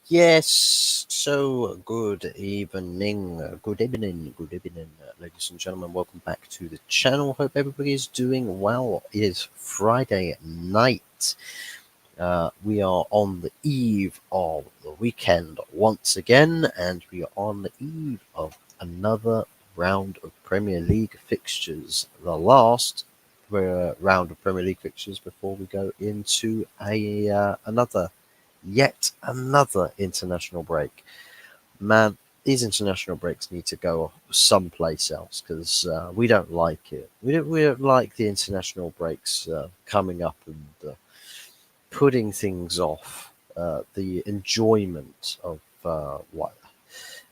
Yes, so good evening, ladies and gentlemen. Welcome back to the channel. Hope everybody is doing well. It is Friday night. We are on the eve of the weekend once again, and we are on the eve of another round of Premier League fixtures. The last round of Premier League fixtures before we go into yet another international break. Man, these international breaks need to go someplace else because we don't like it. We don't like the international breaks coming up and putting things off. The enjoyment of what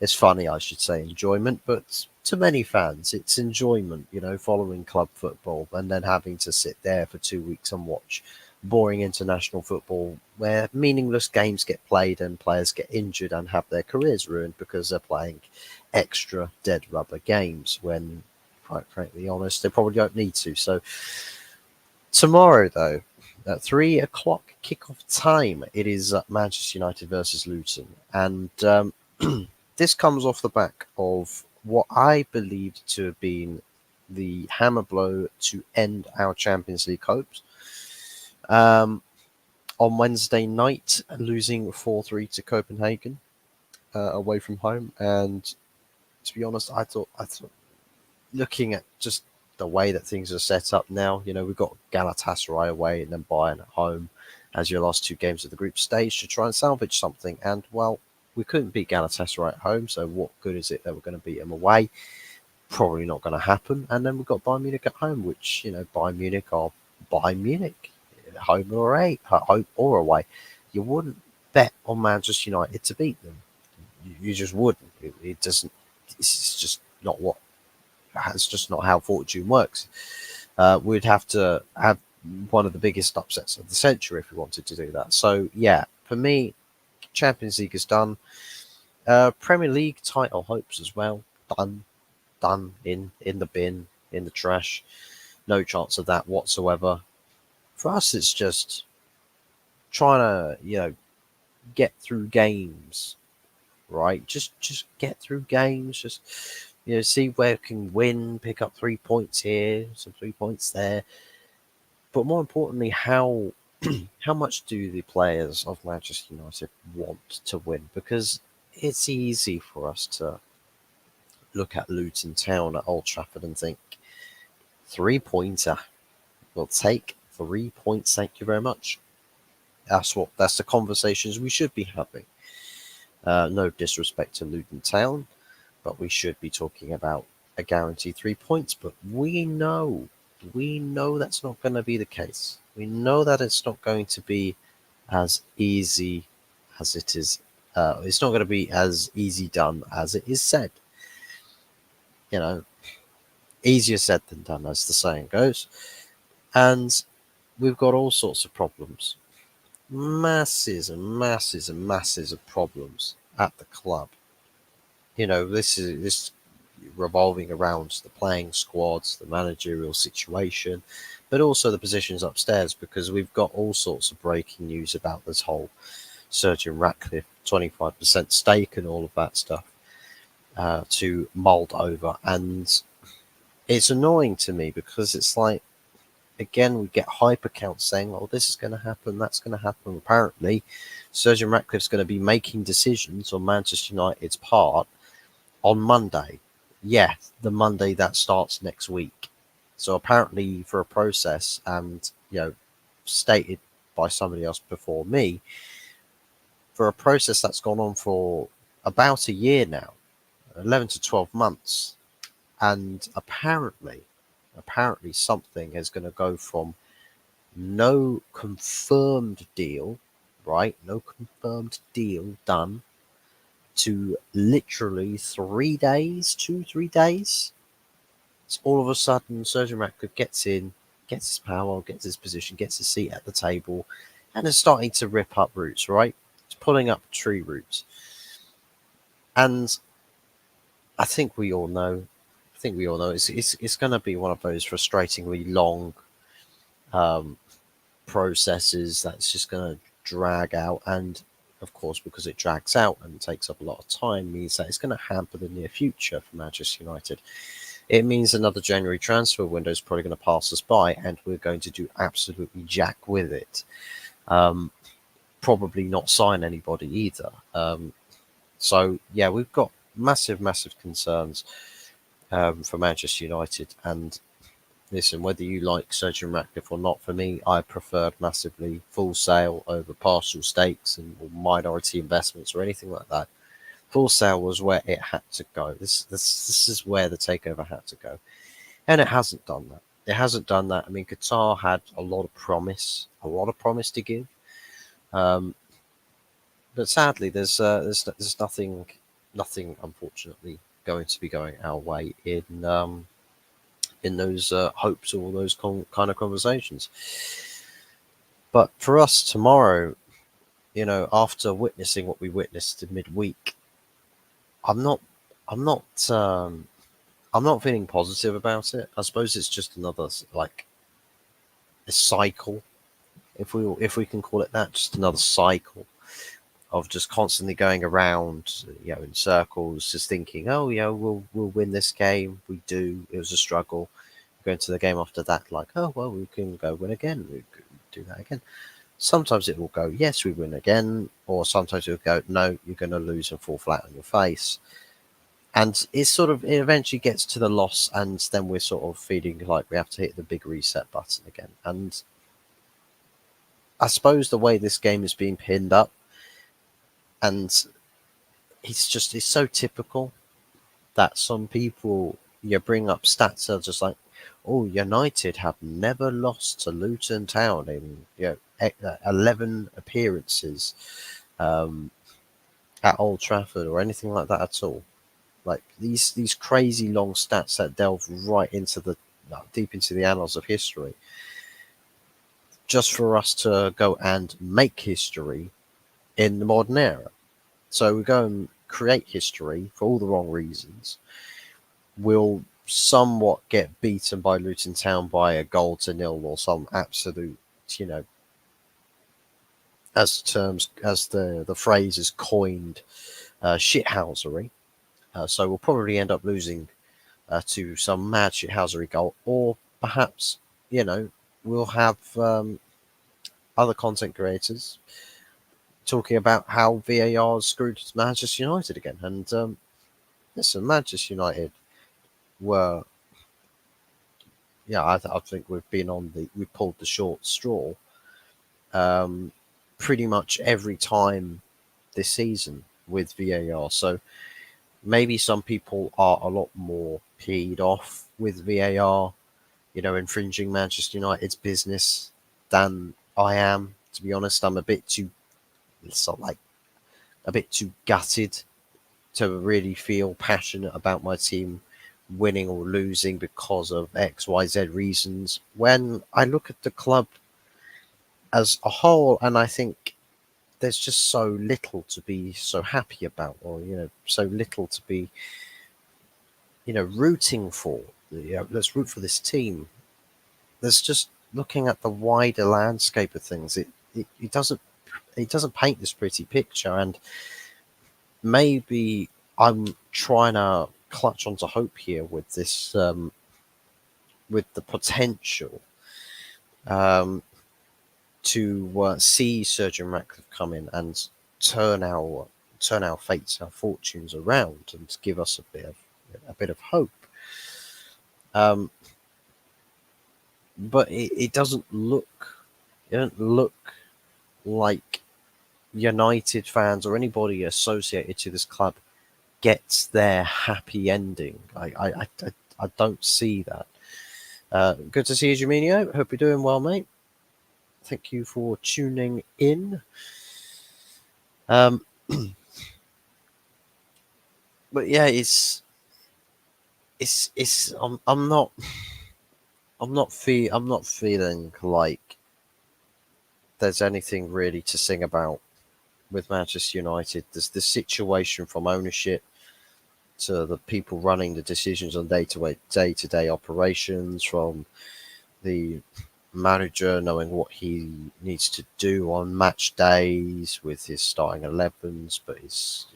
it's funny, I should say enjoyment, but to many fans, it's enjoyment, following club football and then having to sit there for 2 weeks and watch boring international football where meaningless games get played and players get injured and have their careers ruined because they're playing extra dead rubber games when, quite frankly, honest, they probably don't need to. So, tomorrow, though, at 3 o'clock kickoff time, it is Manchester United versus Luton. And this comes off the back of what I believed to have been the hammer blow to end our Champions League hopes. Um, on Wednesday night, losing 4-3 to Copenhagen away from home. And to be honest, I thought, looking at just the way that things are set up now, we've got Galatasaray away and then Bayern at home as your last two games of the group stage to try and salvage something. And, well, we couldn't beat Galatasaray at home, so what good is it that we're going to beat them away? Probably not going to happen. And then we've got Bayern Munich at home, which, Bayern Munich are Bayern Munich, home or away. You wouldn't bet on Manchester United to beat them. You just wouldn't. It doesn't. It's just not what. It's just not how fortune works. We'd have to have one of the biggest upsets of the century if we wanted to do that. So yeah, for me, Champions League is done. Premier League title hopes as well. Done in the bin, in the trash. No chance of that whatsoever. For us, it's just trying to get through games, right? Just get through games. Just see where we can win, pick up 3 points here, some 3 points there. But more importantly, how how much do the players of Manchester United want to win? Because it's easy for us to look at Luton Town at Old Trafford and think 3 pointer. We'll take 3 points. Thank you very much. That's the conversations we should be having. No disrespect to Luton Town, but we should be talking about a guaranteed 3 points. But we know that's not going to be the case. We know that it's not going to be as easy as it is. It's not going to be as easy done as it is said. Easier said than done, as the saying goes. And we've got all sorts of problems. Masses and masses and masses of problems at the club. This revolving around the playing squads, the managerial situation, but also the positions upstairs because we've got all sorts of breaking news about this whole Sergeant Ratcliffe 25% stake and all of that stuff to mull over. And it's annoying to me because it's like, again, we get hype accounts saying, oh, this is going to happen, that's going to happen. Apparently, Sergeant Ratcliffe's going to be making decisions on Manchester United's part on Monday. Yeah, the Monday that starts next week. So apparently for a process, and, stated by somebody else before me, for a process that's gone on for about a year now, 11 to 12 months. And apparently something is going to go from no confirmed deal, right? No confirmed deal done to literally 3 days, 2, 3 days. It's all of a sudden Sergeant Ratcliffe gets in, gets his power, gets his position, gets his seat at the table, and is starting to rip up roots, right? It's pulling up tree roots. And I think we all know. It's going to be one of those frustratingly long processes that's just going to drag out. And of course, because it drags out and takes up a lot of time, means that it's going to hamper the near future for Manchester United. It means another January transfer window is probably going to pass us by, and we're going to do absolutely jack with it. Um, Probably not sign anybody either. So yeah, we've got massive, massive concerns for Manchester United. And listen, whether you like Sergeant Ratcliffe or not, for me, I preferred massively full sale over partial stakes and or minority investments or anything like that. Full sale was where it had to go. This is where the takeover had to go, and it hasn't done that. It hasn't done that. I mean, Qatar had a lot of promise to give, um, but sadly, there's nothing unfortunately going to be going our way in those hopes or those kind of conversations. But for us tomorrow, after witnessing what we witnessed in midweek, I'm not, I'm not, um, I'm not feeling positive about it. I suppose it's just another like a cycle, if we can call it that, just another cycle of just constantly going around, in circles, just thinking, oh, we'll win this game. We do. It was a struggle. Going to the game after that, like, oh well, we can go win again. We could do that again. Sometimes it will go, yes, we win again, or sometimes it will go, no, you're going to lose and fall flat on your face. And it eventually gets to the loss, and then we're sort of feeling like we have to hit the big reset button again. And I suppose the way this game is being pinned up, and it's so typical that some people bring up stats that are just like, oh, United have never lost to Luton Town in 11 appearances at Old Trafford or anything like that at all. Like these crazy long stats that delve right into the deep into the annals of history, just for us to go and make history in the modern era. So we go and create history for all the wrong reasons. We'll somewhat get beaten by Luton Town by a goal to nil or some absolute, as the phrase is coined, shithousery. So we'll probably end up losing to some mad shithousery goal, or perhaps we'll have other content creators talking about how VAR screwed Manchester United again. And listen, Manchester United were, I think we pulled the short straw um, pretty much every time this season with VAR. So maybe some people are a lot more peed off with VAR, infringing Manchester United's business than I am. To be honest, I'm a bit too, sort of like a bit too gutted to really feel passionate about my team winning or losing because of XYZ reasons. When I look at the club as a whole, and I think there's just so little to be so happy about, or so little to be rooting for. Let's root for this team. There's just looking at the wider landscape of things. It doesn't paint this pretty picture, and maybe I'm trying to clutch onto hope here with this, with the potential to see Sergeant Ratcliffe come in and turn our fates, our fortunes around, and give us a bit of hope. Um, but it doesn't look like United fans or anybody associated to this club gets their happy ending. I don't see that. Good to see you, Jaminio. Hope you're doing well, mate. Thank you for tuning in. Um, but yeah, I'm not feeling like there's anything really to sing about with Manchester United. There's the situation from ownership to the people running the decisions on day-to-day operations, from the manager knowing what he needs to do on match days with his starting 11s, but his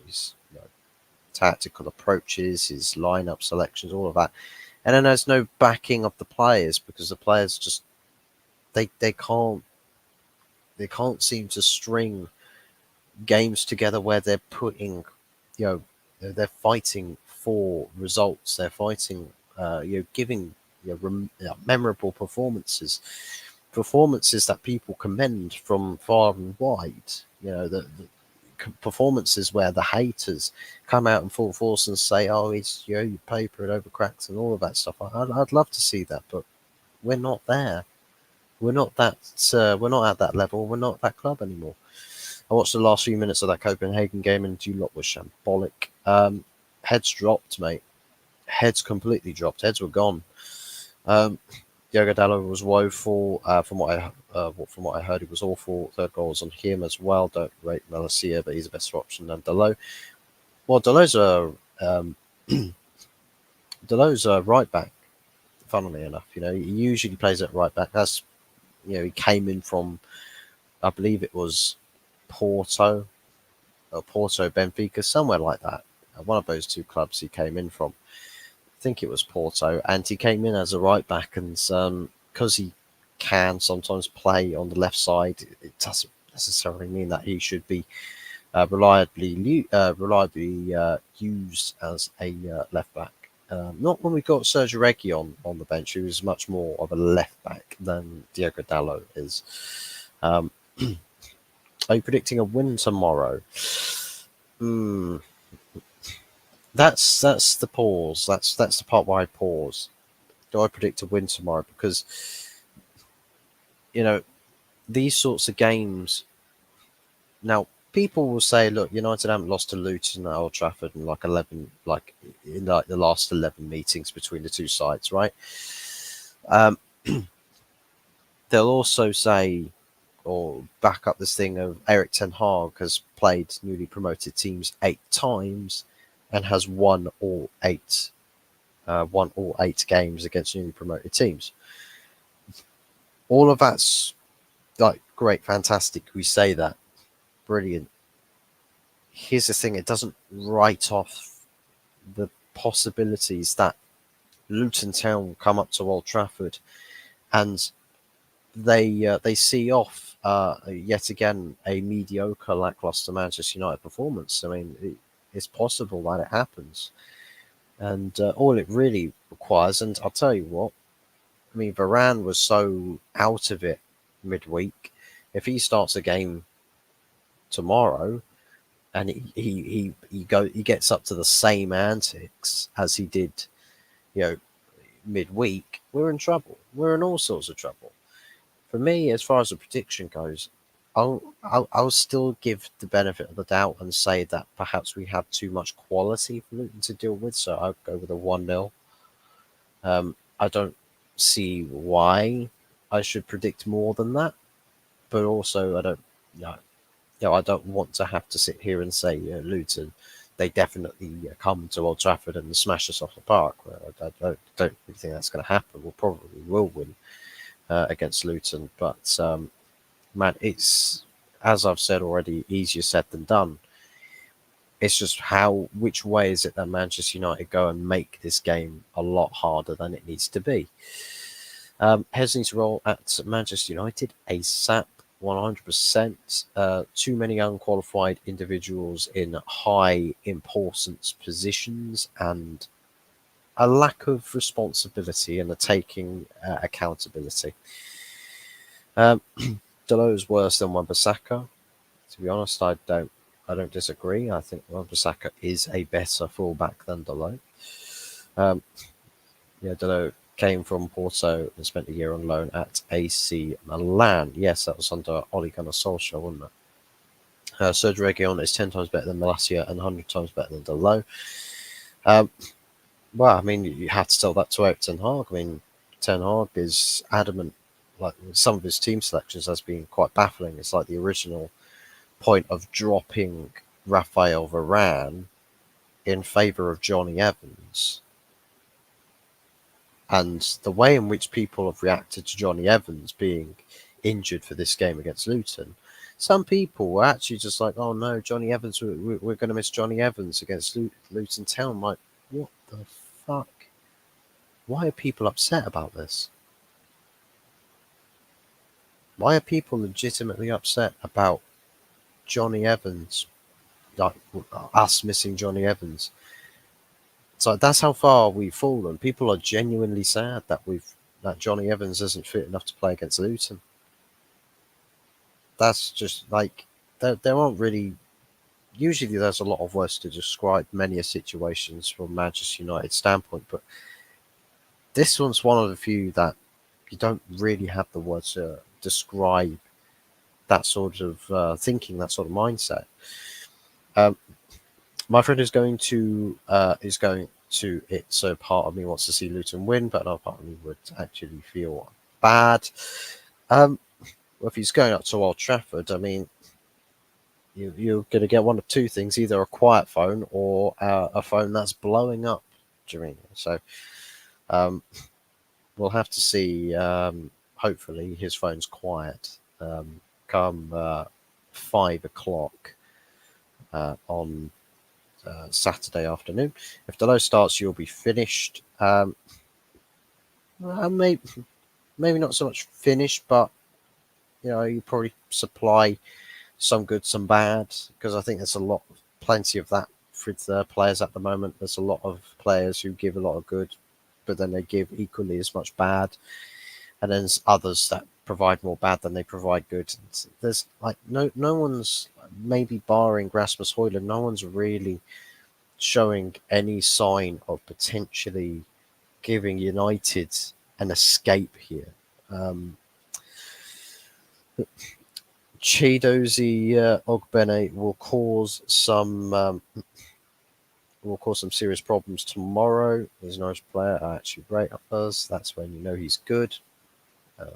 tactical approaches, his lineup selections, all of that. And then there's no backing of the players because the players just they can't seem to string games together where they're putting, you know, they're fighting for results. They're fighting, giving memorable performances that people commend from far and wide. The performances where the haters come out in full force and say, "Oh, it's you paper it over cracks" and all of that stuff. I'd love to see that, but we're not there. We're not that. We're not at that level. We're not that club anymore. I watched the last few minutes of that Copenhagen game, and you lot was shambolic. Heads dropped, mate. Heads completely dropped. Heads were gone. Diogo Dalot was woeful. From what I heard, he was awful. Third goal was on him as well. Don't rate Malacia, but he's a better option than Dalot. Well, um, Dalot's a right back. Funnily enough, he usually plays at right back. He came in from, I believe it was Porto, or Porto Benfica, somewhere like that. One of those two clubs he came in from. I think it was Porto, and he came in as a right back, and because he can sometimes play on the left side, it doesn't necessarily mean that he should be reliably used as a left back. Not when we got Sergio Reggie on the bench, who was much more of a left back than Diogo Dalot is. Are you predicting a win tomorrow? Hmm. That's the pause. That's the part where I pause. Do I predict a win tomorrow? Because you know these sorts of games. Now people will say, "Look, United haven't lost to Luton at Old Trafford in like 11, like in like the last 11 meetings between the two sides, right?" Um, they'll also say, or back up this thing of Eric Ten Hag has played newly promoted teams 8 times and has won all 8 games against newly promoted teams. All of that's like great, fantastic. We say that, brilliant. Here's the thing: it doesn't write off the possibilities that Luton Town will come up to Old Trafford and they see off yet again a mediocre, lackluster Manchester United performance. I mean, it's possible that it happens, and all it really requires. And I'll tell you what. I mean, Varane was so out of it midweek. If he starts a game tomorrow and he gets up to the same antics as he did, you know, midweek, we're in trouble. We're in all sorts of trouble. For me, as far as the prediction goes, I'll still give the benefit of the doubt and say that perhaps we have too much quality for Luton to deal with. So I'll go with a 1-0. I don't see why I should predict more than that, but also I don't, I don't want to have to sit here and say Luton, they definitely come to Old Trafford and smash us off the park. Well, I don't really think that's going to happen. We'll probably will win against Luton, but man, it's, as I've said already, easier said than done. It's just which way is it that Manchester United go and make this game a lot harder than it needs to be? Heads need to roll at Manchester United ASAP, 100%. Too many unqualified individuals in high importance positions and a lack of responsibility and a taking accountability. Dalot is worse than Wan-Bissaka. To be honest, I don't disagree. I think Wan-Bissaka is a better fullback than Dalot. Dalot came from Porto and spent a year on loan at AC Milan. Yes, that was under Ole Gunnar Solskjaer, wasn't it? Sergio Reguilon is 10 times better than Malacia and 100 times better than Dalot. Well, I mean, you have to tell that to Eric Ten Hag. I mean, Ten Hag is adamant, like some of his team selections has been quite baffling. It's like the original point of dropping Raphael Varane in favour of Johnny Evans. And the way in which people have reacted to Johnny Evans being injured for this game against Luton, some people were actually just like, "Oh no, Johnny Evans, we're going to miss Johnny Evans against Luton Town." Like, what the fuck? Why are people upset about this? Why are people legitimately upset about Johnny Evans, like us missing Johnny Evans? So that's how far we've fallen. People are genuinely sad that Johnny Evans isn't fit enough to play against Luton. That's just like there aren't really. Usually, there's a lot of words to describe many a situations from Manchester United standpoint, but this one's one of the few that you don't really have the words to describe that sort of thinking, that sort of mindset. Um, my friend is going to it, so part of me wants to see Luton win, but another part of me would actually feel bad. Um, well, if he's going up to Old Trafford, I mean, you're going to get one of two things: either a quiet phone or a phone that's blowing up during it. So um, we'll have to see. Hopefully, his phone's quiet come 5 o'clock on Saturday afternoon. If the low starts, you'll be finished. Maybe not so much finished, but you probably supply some good, some bad, because I think there's plenty of that with players at the moment. There's a lot of players who give a lot of good, but then they give equally as much bad, and then there's others that provide more bad than they provide good. There's like no one's, maybe barring Rasmus Højlund, no one's really showing any sign of potentially giving United an escape here. Chidozie Ogbene will cause some serious problems tomorrow. He's an Irish player. I actually rate up us. That's when you know he's good.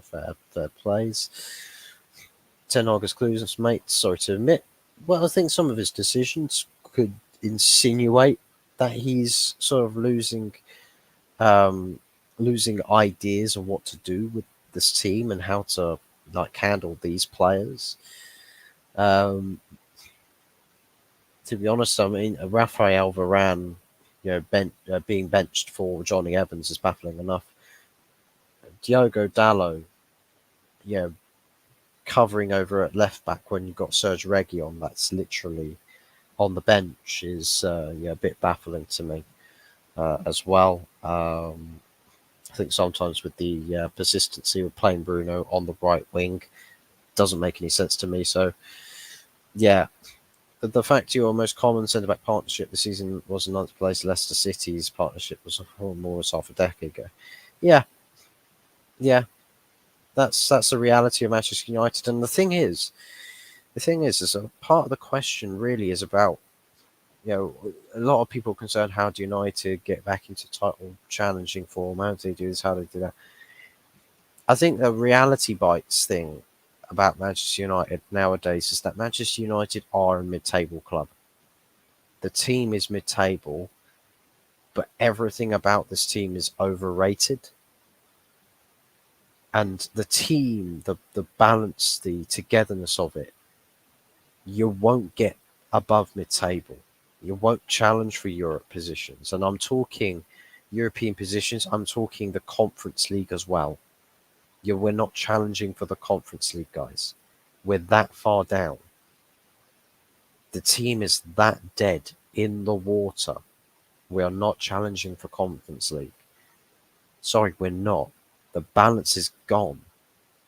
Fair plays. 10 August Clues, mate. Sorry to admit. Well, I think some of his decisions could insinuate that he's sort of losing ideas on what to do with this team and how to like handle these players. To be honest, I mean, Rafael Varane, being benched for Johnny Evans is baffling enough. Diogo Dalot, covering over at left back when you've got Serge Reguilon, that's literally on the bench, is a bit baffling to me as well. I think sometimes with the persistency of playing Bruno on the right wing doesn't make any sense to me. So, yeah, the fact your most common centre-back partnership this season was in 9th place, Leicester City's partnership was more than half a decade ago. Yeah, yeah, that's the reality of Manchester United. And the thing is a part of the question really is about, a lot of people are concerned, how do United get back into title challenging form? How do they do this? How do they do that? I think the reality bites thing about Manchester United nowadays is that Manchester United are a mid-table club. The team is mid-table, but everything about this team is overrated. And the team, the balance, the togetherness of it, you won't get above mid-table. You won't challenge for Europe positions. And I'm talking European positions, I'm talking the Conference League as well. We're not challenging for the Conference League, guys. We're that far down. The team is that dead in the water. We are not challenging for Conference League. Sorry, we're not. The balance is gone.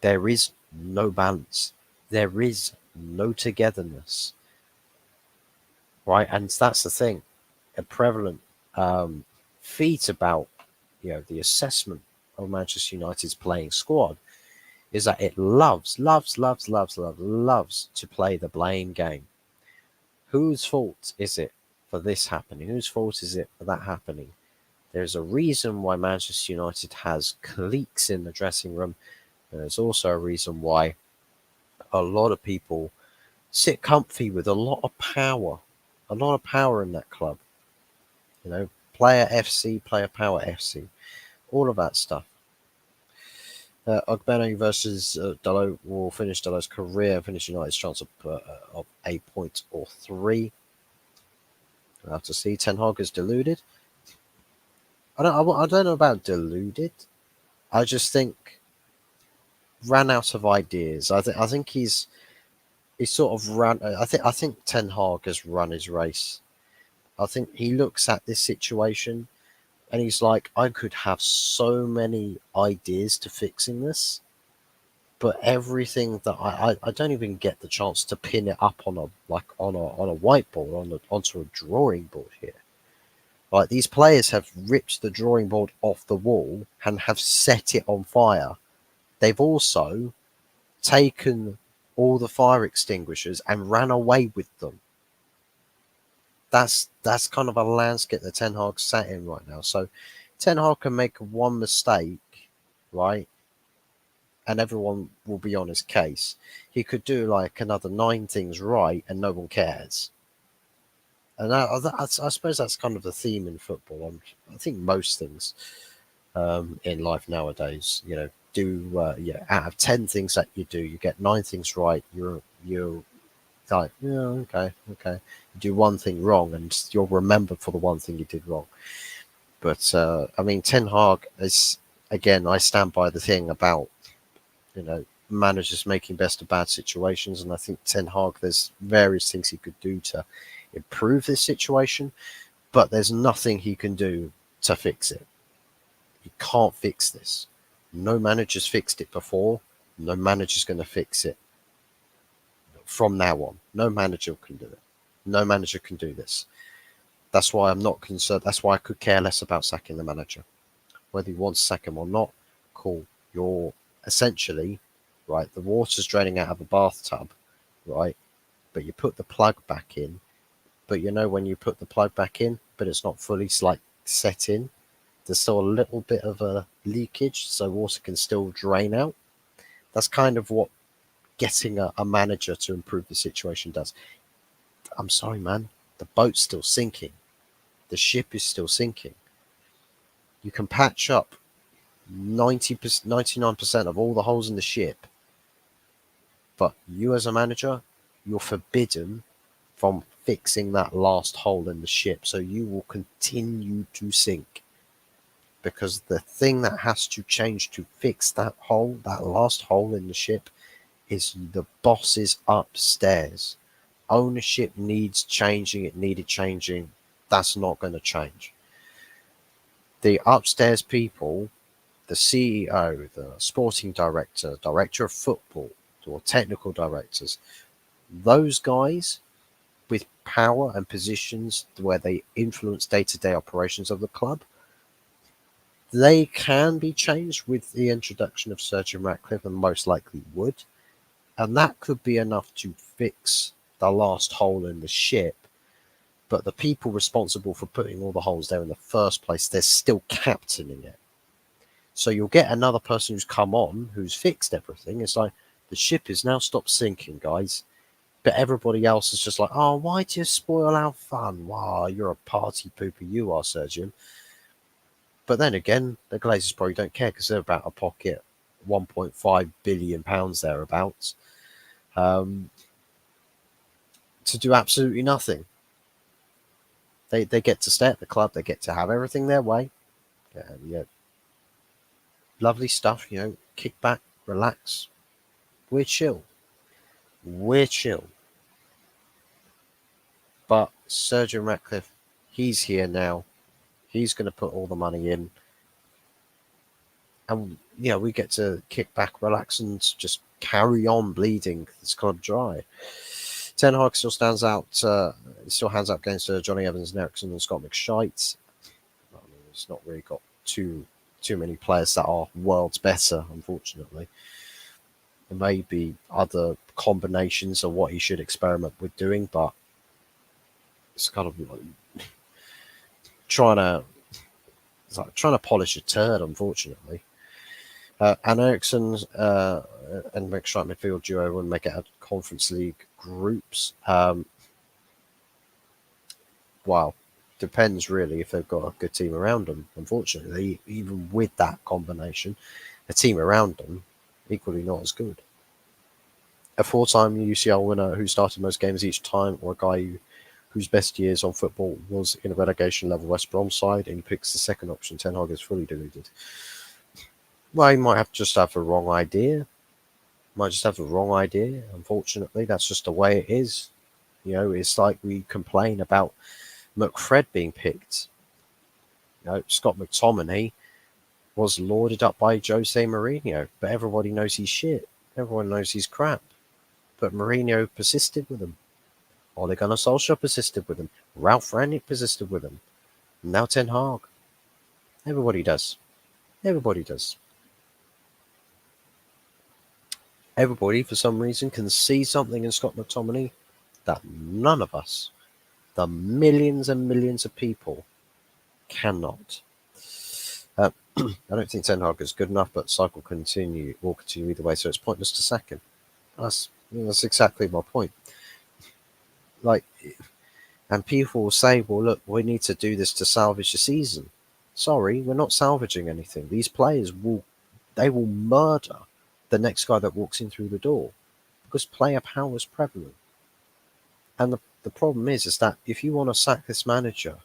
There is no balance. There is no togetherness. Right? And that's the thing. A prevalent feat about the assessment of Manchester United's playing squad is that it loves to play the blame game. Whose fault is it for this happening? Whose fault is it for that happening? There's a reason why Manchester United has cliques in the dressing room. There's also a reason why a lot of people sit comfy with a lot of power in that club. Player FC, player power FC. all of that stuff. Ogbene versus Dalot will finish Dalot's career, finish United's chance of a point or three. We'll have to see. Ten Hag is deluded. I don't know about deluded. I just think ran out of ideas. I think he's sort of run. I think Ten Hag has run his race. I think he looks at this situation and he's like, I could have so many ideas to fixing this, but everything that I don't even get the chance to pin it up on a whiteboard onto a drawing board here. Like these players have ripped the drawing board off the wall and have set it on fire. They've also taken all the fire extinguishers and ran away with them. That's kind of a landscape that Ten Hag sat in right now. So Ten Hag can make one mistake, right? And everyone will be on his case. He could do like another 9 things right and no one cares. And I suppose that's kind of the theme in football. I think most things in life nowadays, out of 10 things that you do, you get 9 things right. You're like, yeah, okay. You do one thing wrong, and you'll remember for the one thing you did wrong. But I mean, Ten Hag is, again, I stand by the thing about managers making best of bad situations, and I think Ten Hag, there's various things he could do to improve this situation, but there's nothing he can do to fix it. He can't fix this. No manager's fixed it before. No manager's going to fix it from now on. No manager can do it. No manager can do this. That's why I'm not concerned. That's why I could care less about sacking the manager. Whether he wants to sack him or not, cool. You're essentially, right, the water's draining out of a bathtub, right? But you put the plug back in. But when you put the plug back in, but it's not fully set in, there's still a little bit of a leakage, so water can still drain out. That's kind of what getting a manager to improve the situation does. I'm sorry, man. The boat's still sinking. The ship is still sinking. You can patch up 99% of all the holes in the ship, but you as a manager, you're forbidden from fixing that last hole in the ship. So you will continue to sink. Because the thing that has to change to fix that hole, that last hole in the ship, is the bosses upstairs. Ownership needs changing. It needed changing. That's not going to change. The upstairs people, the CEO, the sporting director, director of football, or technical directors, those guys with power and positions where they influence day-to-day operations of the club, they can be changed with the introduction of Sir Jim Ratcliffe, and most likely would. And that could be enough to fix the last hole in the ship. But the people responsible for putting all the holes there in the first place, they're still captaining it. So you'll get another person who's come on, who's fixed everything. It's like, the ship is now stopped sinking, guys. But everybody else is just like, oh, why do you spoil our fun? Wow, you're a party pooper, you are, Sir Jim. But then again, the Glazers probably don't care because they're about to pocket £1.5 billion thereabouts to do absolutely nothing. They get to stay at the club. They get to have everything their way. Lovely stuff. Kick back, relax. We're chill. But Sir Jim Ratcliffe, he's here now. He's going to put all the money in. And, we get to kick back, relax, and just carry on bleeding this club dry. Ten Hag still stands out, still hands up against Johnny Evans, Eriksson, and Scott McShite. He's not really got too many players that are worlds better, unfortunately. There may be other combinations of what he should experiment with doing, but it's kind of like trying to polish a turd, unfortunately. And Eriksson and McShite midfield duo will make it out Conference League groups. Wow. Depends really if they've got a good team around them. Unfortunately, even with that combination, a team around them equally not as good. A four-time UCL winner who started most games each time, or a guy whose best years on football was in a relegation level West Brom side, and he picks the second option, Ten Hag is fully deluded. Well, he might just have the wrong idea. Might just have the wrong idea. Unfortunately, that's just the way it is. It's like we complain about McFred being picked. Scott McTominay was lauded up by Jose Mourinho, but everybody knows he's shit. Everyone knows he's crap. But Mourinho persisted with him. Ole Gunnar Solskjaer persisted with him. Ralph Rangnick persisted with him. Now Ten Hag. Everybody does. Everybody does. Everybody, for some reason, can see something in Scott McTominay that none of us, the millions and millions of people, cannot. I don't think Ten Hag is good enough, but cycle will continue either way, so it's pointless to sack him. That's exactly my point. And people will say, well, look, we need to do this to salvage the season. Sorry, we're not salvaging anything. These players will murder the next guy that walks in through the door because player power is prevalent. And the problem is that if you want to sack this manager,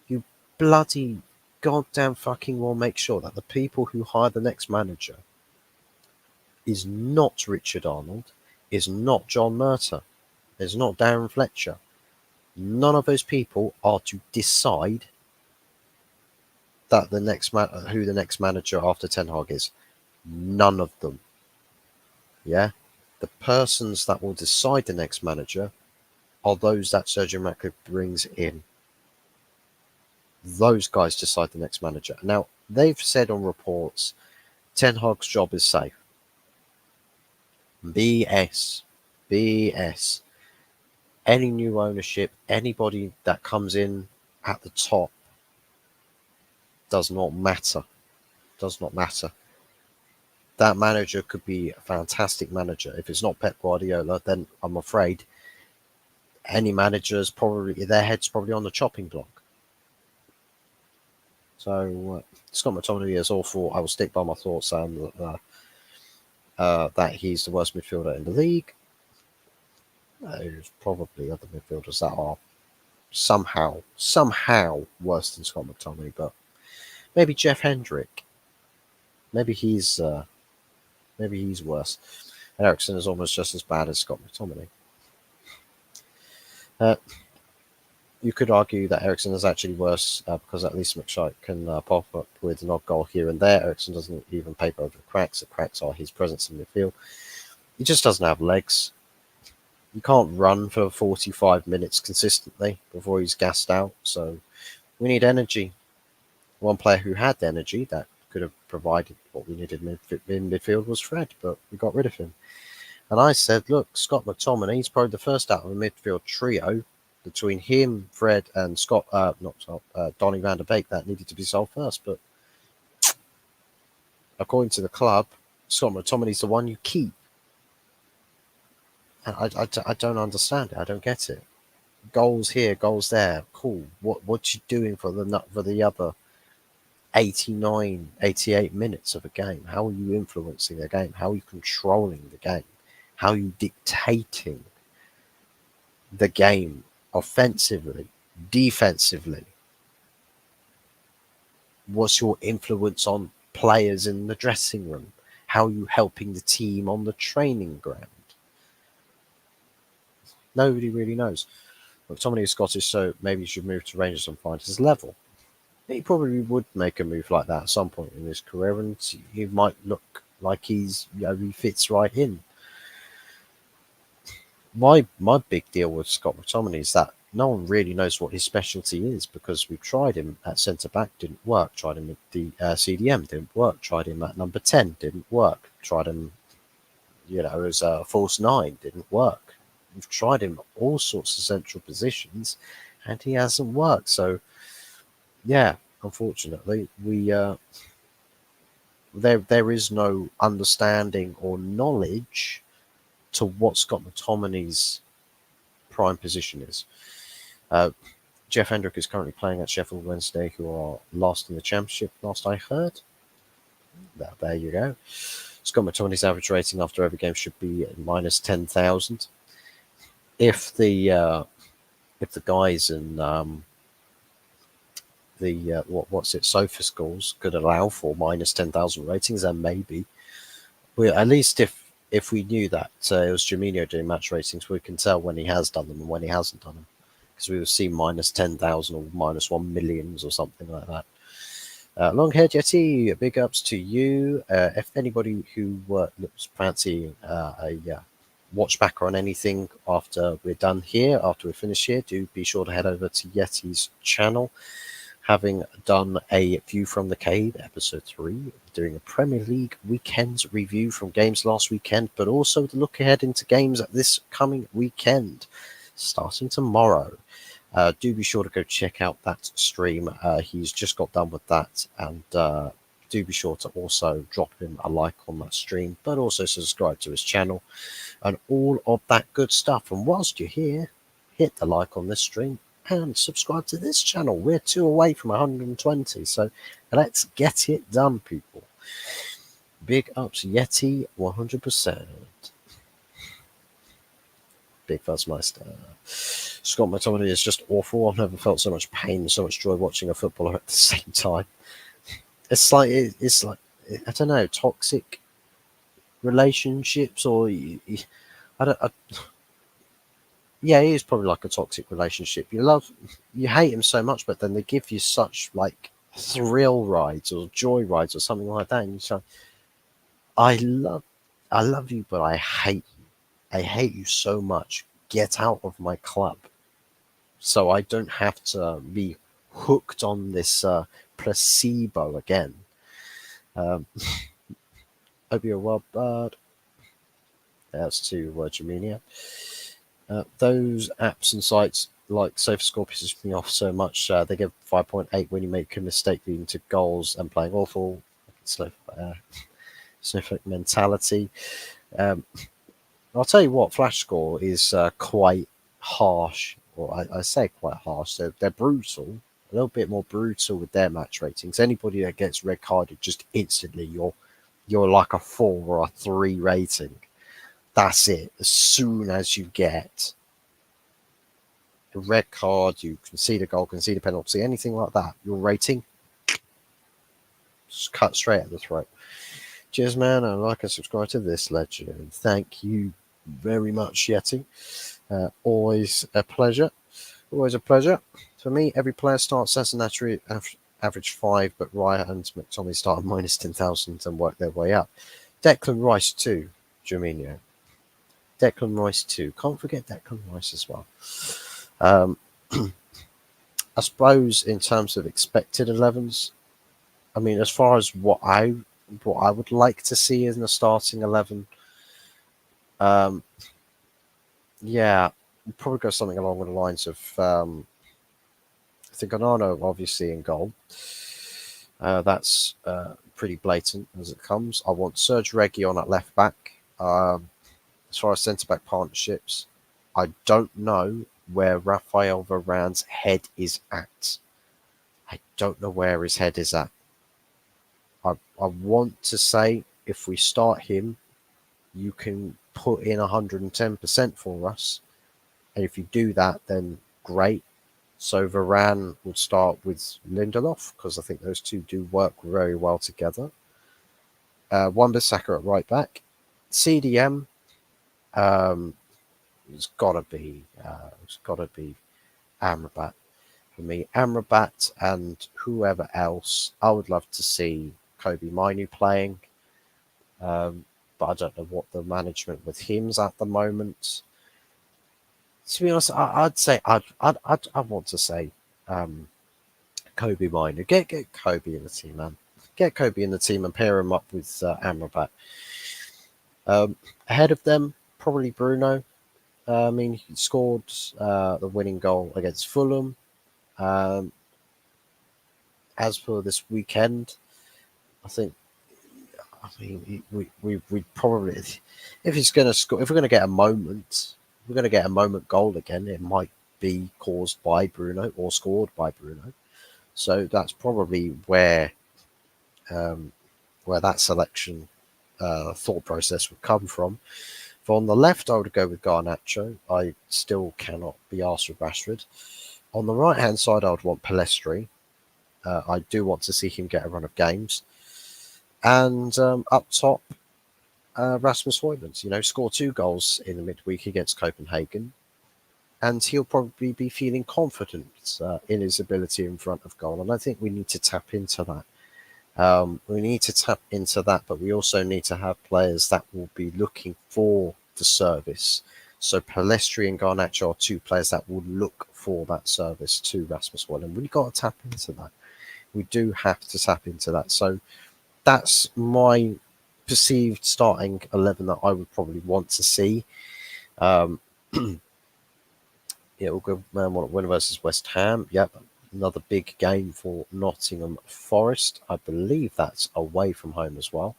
you bloody goddamn fucking well make sure that the people who hire the next manager is not Richard Arnold, is not John Murtaugh, is not Darren Fletcher. None of those people are to decide that who the next manager after Ten Hag is. None of them. Yeah? The persons that will decide the next manager are those that Sergio Ratcliffe brings in. Those guys decide the next manager. Now, they've said on reports, Ten Hag's job is safe. BS. BS. Any new ownership, anybody that comes in at the top does not matter. Does not matter. That manager could be a fantastic manager. If it's not Pep Guardiola, then I'm afraid any manager's probably, their head's probably on the chopping block. So Scott McTominay is awful. I will stick by my thoughts saying that he's the worst midfielder in the league. There's probably other midfielders that are somehow worse than Scott McTominay, but maybe Jeff Hendrick. Maybe he's worse. Eriksen is almost just as bad as Scott McTominay. You could argue that Eriksen is actually worse because at least McShite can pop up with an odd goal here and there. Eriksen doesn't even paper over the cracks. The cracks are his presence in midfield. He just doesn't have legs. You can't run for 45 minutes consistently before he's gassed out. So we need energy. One player who had the energy that could have provided what we needed in midfield was Fred, but we got rid of him. And I said, look, Scott McTominay is probably the first out of a midfield trio between him, Fred, and Donny van der Beek that needed to be sold first. But according to the club, Scott McTominay's the one you keep. And I don't understand it. I don't get it. Goals here, goals there. Cool. What you doing for the other 89, 88 minutes of a game? How are you influencing the game? How are you controlling the game? How are you dictating the game offensively, defensively? What's your influence on players in the dressing room? How are you helping the team on the training ground? Nobody really knows. McTominay is Scottish, so maybe he should move to Rangers and find his level. He probably would make a move like that at some point in his career, and he might look like he fits right in. My big deal with Scott McTominay is that no one really knows what his specialty is because we've tried him at centre back, didn't work. Tried him at the CDM, didn't work. Tried him at number 10, didn't work. Tried him, as a false 9, didn't work. We've tried him all sorts of central positions, and he hasn't worked. So, yeah, unfortunately, there is no understanding or knowledge to what Scott McTominay's prime position is. Jeff Hendrick is currently playing at Sheffield Wednesday, who are last in the Championship, last I heard. There you go. Scott McTominay's average rating after every game should be minus 10,000. If the guys in what's it, Sofa Schools could allow for minus 10,000 ratings, then maybe. At least if we knew that it was Firmino doing match ratings, we can tell when he has done them and when he hasn't done them, because we would see minus 10,000 or minus 1 million or something like that. Longhead Yeti, big ups to you. If anybody who looks fancy a watch back on anything after we're done here, after we finish here, do be sure to head over to Yeti's channel. Having done a View from the Cave, episode 3, doing a Premier League weekend's review from games last weekend, but also the look ahead into games this coming weekend, starting tomorrow. Do be sure to go check out that stream. He's just got done with that, and do be sure to also drop him a like on that stream, but also subscribe to his channel and all of that good stuff. And whilst you're here, hit the like on this stream and subscribe to this channel. We're 2 away from 120, so let's get it done, people. Big ups Yeti 100%. Big Fuzzmeister. Scott McTominay is just awful. I've never felt so much pain and so much joy watching a footballer at the same time. It's like I don't know, toxic relationships, or yeah, it is probably like a toxic relationship. You hate him so much, but then they give you such like thrill rides or joy rides or something like that, and you're like, I love you, but I hate you. I hate you so much. Get out of my club, so I don't have to be hooked on this placebo again. Hope you're well, bud. That's to Germania. Those apps and sites like SofaScore pisses me off so much. They give 5.8 when you make a mistake leading to goals and playing awful. Snowflake mentality. I'll tell you what, Flash Score is quite harsh, or I say quite harsh. They're brutal, a little bit more brutal with their match ratings. Anybody that gets red carded, just instantly you're like a 4 or a 3 rating. That's it. As soon as you get a red card, you concede a goal, concede a penalty, anything like that, your rating just cut straight at the throat. Cheers, man. I like and subscribe to this legend. Thank you very much, Yeti. Always a pleasure. Always a pleasure. For me, every player starts as an average 5, but Raya and McTominay start at minus 10,000 and work their way up. Declan Rice too, Firmino. Declan Rice too. Can't forget Declan Rice as well. I suppose in terms of expected 11s, I mean, as far as what I would like to see in the starting 11, yeah, we'll probably go something along the lines of I think Onana obviously in goal. That's pretty blatant as it comes. I want Serge Reguilon at left back. As far as centre back partnerships, I don't know where Raphael Varane's head is at. I don't know where his head is at. I want to say if we start him, you can put in 110% for us. And if you do that, then great. So Varane would start with Lindelof, because I think those two do work very well together. Wan-Bissaka at right back. CDM, it's gotta be Amrabat for me. Amrabat and whoever else. I would love to see Kobe Mainu playing, but I don't know what the management with him's at the moment. To be honest, I'd say I'd want to say Kobe Mainu. Get Kobe in the team, man. Get Kobe in the team and pair him up with Amrabat. Ahead of them, probably Bruno. I mean, he scored the winning goal against Fulham. As for this weekend, I think, we probably, if he's going to score, if we're going to get a moment, goal again, it might be caused by Bruno or scored by Bruno. So that's probably um, where that selection thought process would come from. For on the left, I would go with Garnacho. I still cannot be asked with Rashford. On the right hand side, I would want Pelestri. I do want to see him get a run of games. And up top, Rasmus Højlund, score 2 goals in the midweek against Copenhagen. And he'll probably be feeling confident in his ability in front of goal. And I think we need to tap into that. But we also need to have players that will be looking for the service. So Pelestri and Garnacho are 2 players that will look for that service to Rasmus Højlund. We've got to tap into that. We do have to tap into that. So that's my perceived starting 11 that I would probably want to see. We'll go winner versus West Ham. Yep, another big game for Nottingham Forest. I believe that's away from home as well.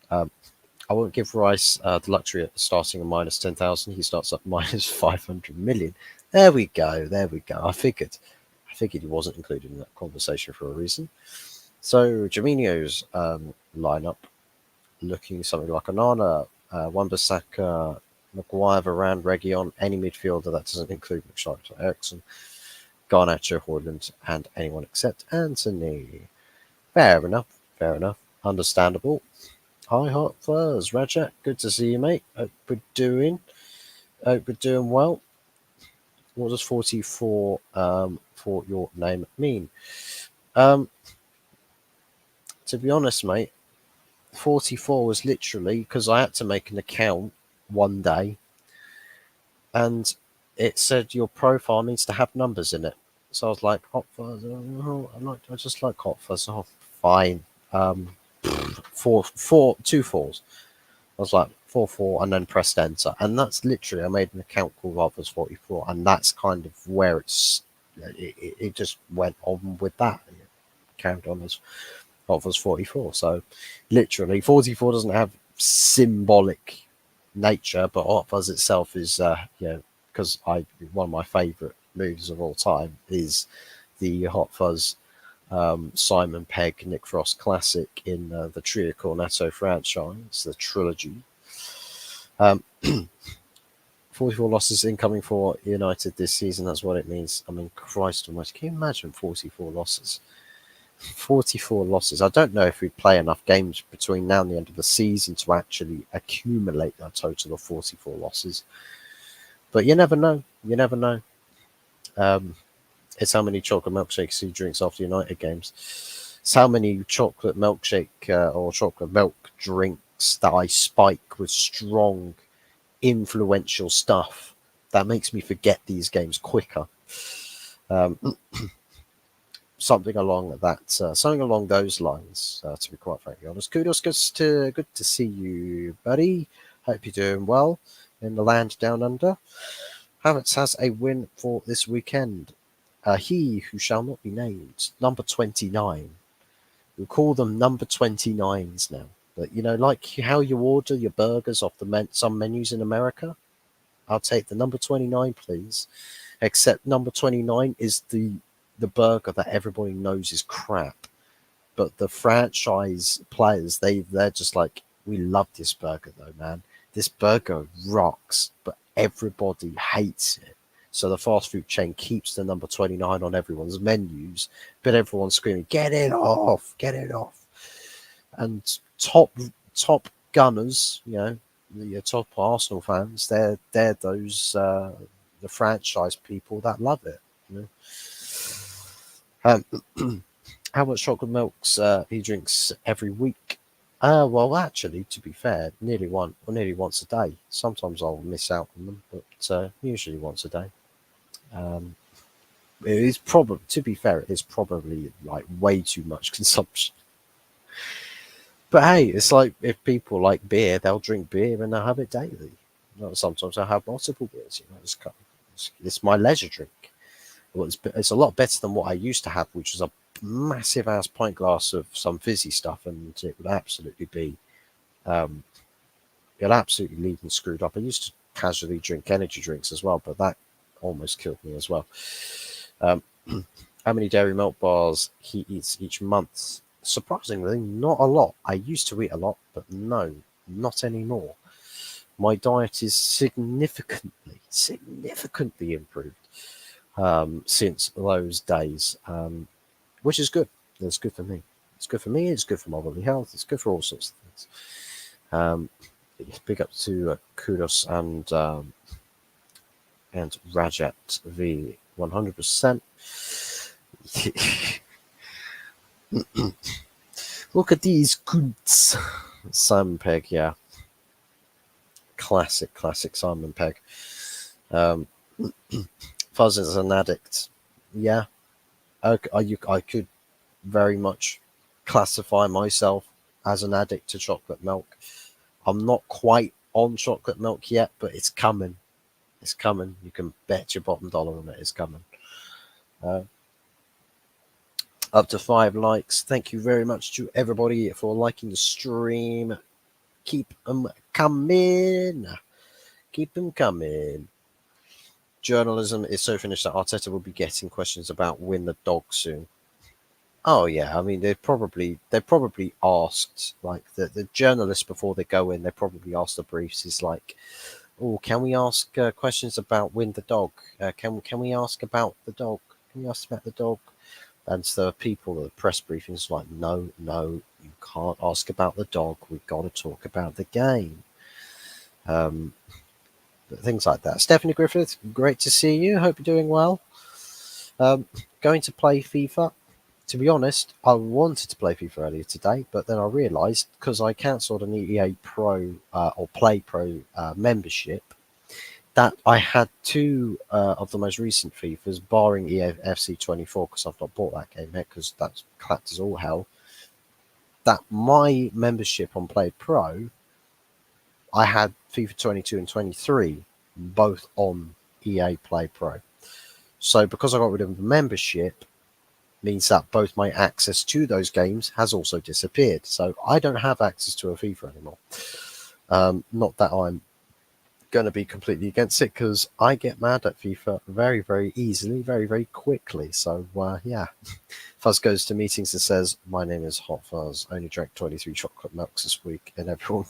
I won't give Rice the luxury of starting at minus 10,000. He starts at minus 500 million. There we go. I figured he wasn't included in that conversation for a reason. So Firmino's lineup looking something like Onana, Wan-Bissaka, Maguire, Varane, Reguilon, any midfielder that doesn't include McShark, Ericsson, Garnacho, Højlund, and anyone except Anthony. Fair enough. Understandable. Hi, Hot Furs. Rajat, good to see you, mate. Hope we're doing well. What does 44 for your name mean? To be honest, mate, 44 was literally because I had to make an account one day and it said your profile needs to have numbers in it. So I was like, Hot Fuzz, I just like Hot Fuzz. Oh, fine. 2 4s. I was like 4 and then pressed enter. And that's literally, I made an account called Hot Fuzz 44. And that's kind of where it just went on with that. It carried on as Hot Fuzz 44. So literally 44 doesn't have symbolic nature, but Hot Fuzz itself is, because one of my favorite moves of all time is the Hot Fuzz Simon Pegg Nick Frost classic in the Trio Cornetto franchise, the trilogy. 44 losses incoming for United this season. That's what it means. I mean, Christ almighty, can you imagine 44 losses? 44 losses. I don't know if we play enough games between now and the end of the season to actually accumulate a total of 44 losses. But you never know. It's how many chocolate milkshakes he drinks after United games. It's how many chocolate milkshake or chocolate milk drinks that I spike with strong, influential stuff that makes me forget these games quicker. Something along those lines, to be quite frankly honest. Kudos, good to see you, buddy. Hope you're doing well in the land down under. Havertz has a win for this weekend. He who shall not be named, number 29. We call them number 29s now. But like how you order your burgers off some menus in America, I'll take the number 29, please. Except number 29 is the burger that everybody knows is crap. But the franchise players, they're just like, we love this burger though, man. This burger rocks, but everybody hates it. So the fast food chain keeps the number 29 on everyone's menus, but everyone's screaming, get it off. And top gunners, the top Arsenal fans, they're those the franchise people that love it. How much chocolate milks he drinks every week? Well, actually, to be fair, nearly once a day. Sometimes I'll miss out on them, but usually once a day. It is probably, to be fair, it is probably like way too much consumption. But hey, it's like if people like beer, they'll drink beer and they'll have it daily. Sometimes I'll have multiple beers. It's my leisure drink. Well, it's a lot better than what I used to have, which was a massive ass pint glass of some fizzy stuff, and it would absolutely be, it'll absolutely leave me screwed up. I used to casually drink energy drinks as well, but that almost killed me as well. Um, how many dairy milk bars he eats each month? Surprisingly, not a lot. I used to eat a lot, but no, not anymore. My diet is significantly improved since those days, which is good. It's good for me. It's good for me. It's good for my body health. It's good for all sorts of things. Um, big up to Kudos and Rajat V 100%. Look at these goods. Simon Pegg, yeah. Classic Simon Pegg. Um, Fuzz is an addict. Yeah, I could very much classify myself as an addict to chocolate milk. I'm not quite on chocolate milk yet, but it's coming. It's coming. You can bet your bottom dollar on it. It's coming. Uh, Up to 5 likes. Thank you very much to everybody for liking the stream. Keep them coming. Keep them coming. Journalism is so finished that Arteta will be getting questions about Win the Dog soon. Oh yeah, I mean they probably asked like the journalists before they go in. They probably asked the briefs is like, oh, can we ask questions about Win the Dog? Can we ask about the dog? Can we ask about the dog? And so the people at the press briefings like, no, you can't ask about the dog. We've got to talk about the game. Things like that. Stephanie Griffith, great to see you. Hope you're doing well. Going to play FIFA. To be honest, I wanted to play FIFA earlier today, but then I realised because I cancelled an EA Pro or Play Pro membership that I had two of the most recent FIFAs, barring EFC 24, because I've not bought that game yet, because that's clapped as all hell. That my membership on Play Pro, I had FIFA 22 and 23 both on EA Play Pro. So because I got rid of the membership, means that both my access to those games has also disappeared. So I don't have access to a FIFA anymore. Not that I'm going to be completely against it, because I get mad at FIFA very, very easily, very, very quickly. So yeah, Fuzz goes to meetings and says, "My name is Hot Fuzz. Only drank 23 chocolate milks this week," and everyone.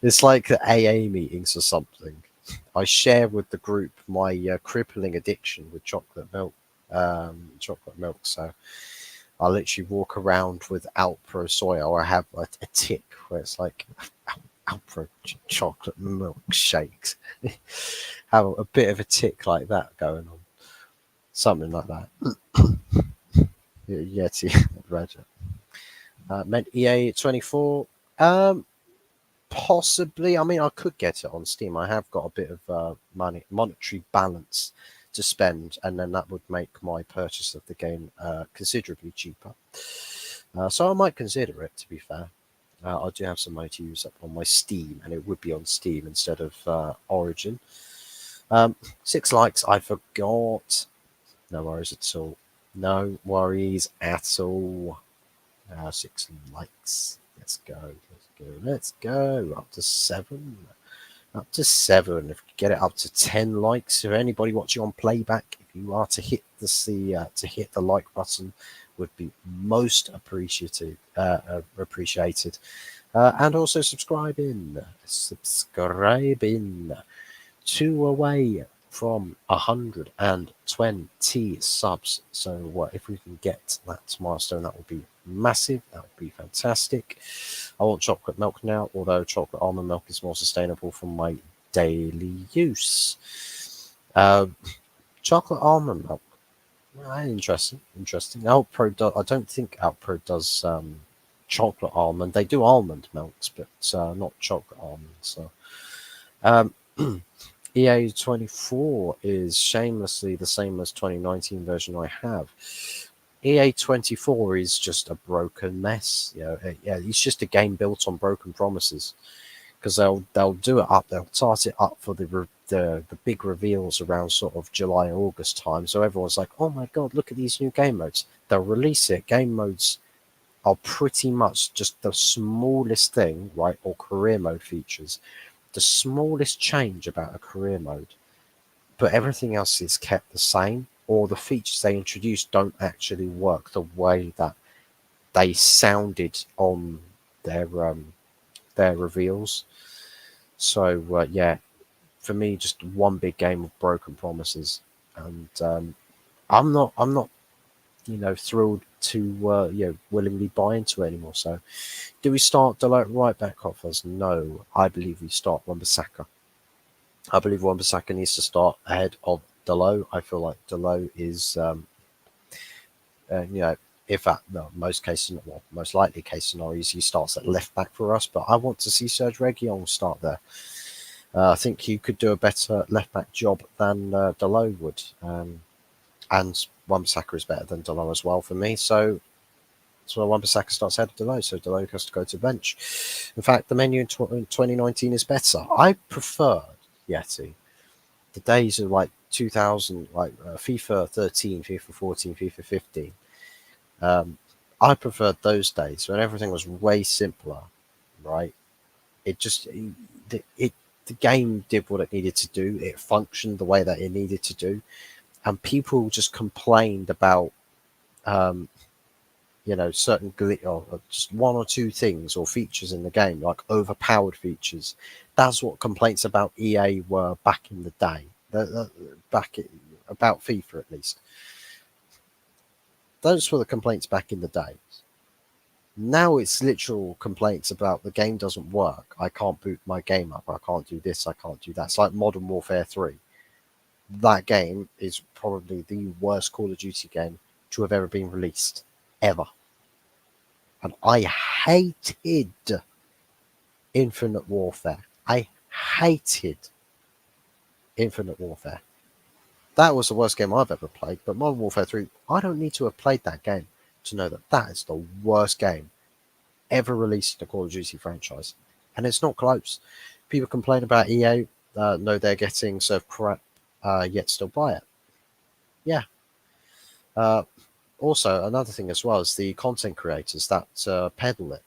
It's like the AA meetings or something. I share with the group my crippling addiction with chocolate milk. So I literally walk around with Alpro soy, or I have a tick where it's like Alpro chocolate milkshakes. Have a bit of a tick like that going on, something like that. Yeti Roger. Meant EA 24. Possibly. I mean, I could get it on Steam. I have got a bit of monetary balance to spend, and then that would make my purchase of the game considerably cheaper. So I might consider it, to be fair. I do have some money to use up on my Steam, and it would be on Steam instead of Origin. 6 likes, I forgot. No worries at all. No worries at all. 6 likes. Let's go. Up to 7. Up to 7. If we get it up to 10 likes, if anybody watching on playback, if you are to hit the like button, would be most appreciated. And also subscribing. 2 away from 120 subs. So if we can get that milestone, that would be massive. That would be fantastic. I want chocolate milk now, although chocolate almond milk is more sustainable for my daily use. Chocolate almond milk. Interesting. Outpro I don't think Outpro does chocolate almond. They do almond milks, but not chocolate almonds. So EA 24 is shamelessly the same as 2019 version I have. EA 24 is just a broken mess. It's just a game built on broken promises, because they'll do it up. They'll start it up for the big reveals around sort of July or August time. So everyone's like, "Oh my god, look at these new game modes." They'll release it. Game modes are pretty much just the smallest thing, right? Or career mode features. The smallest change about a career mode, but everything else is kept the same, or the features they introduced don't actually work the way that they sounded on their reveals. So yeah, for me, just one big game of broken promises, and I'm not thrilled to willingly buy into it anymore. So, do we start Deloitte right back offers? No, I believe we start Wan-Bissaka. I believe Wan-Bissaka needs to start ahead of Delo. I feel like Delo is, if at no, most cases, well, most likely case scenarios, he starts at left back for us. But I want to see Serge Reguilon start there. I think he could do a better left back job than Delo would, and Wan-Bissaka is better than Delo as well for me. So Wan-Bissaka starts ahead of Delo, so Delo has to go to the bench. In fact, the menu in 2019 is better. I preferred Yeti the days of like 2000, like FIFA 13, FIFA 14, FIFA 15. I preferred those days when everything was way simpler, right? It just it the game did what it needed to do. It functioned the way that it needed to do, and people just complained about um, certain or just one or two things or features in the game, like overpowered features. That's what complaints about EA were back in the day. About FIFA at least. Those were the complaints back in the day. Now it's literal complaints about the game doesn't work. I can't boot my game up. I can't do this. I can't do that. It's like Modern Warfare 3. That game is probably the worst Call of Duty game to have ever been released. Ever. And I hated Infinite Warfare. I hated Infinite Warfare. That was the worst game I've ever played. But Modern Warfare 3, I don't need to have played that game to know that that is the worst game ever released in the Call of Duty franchise. And it's not close. People complain about EA, know they're getting served crap, yet still buy it. Yeah. Uh, Also, another thing as well is the content creators that peddle it.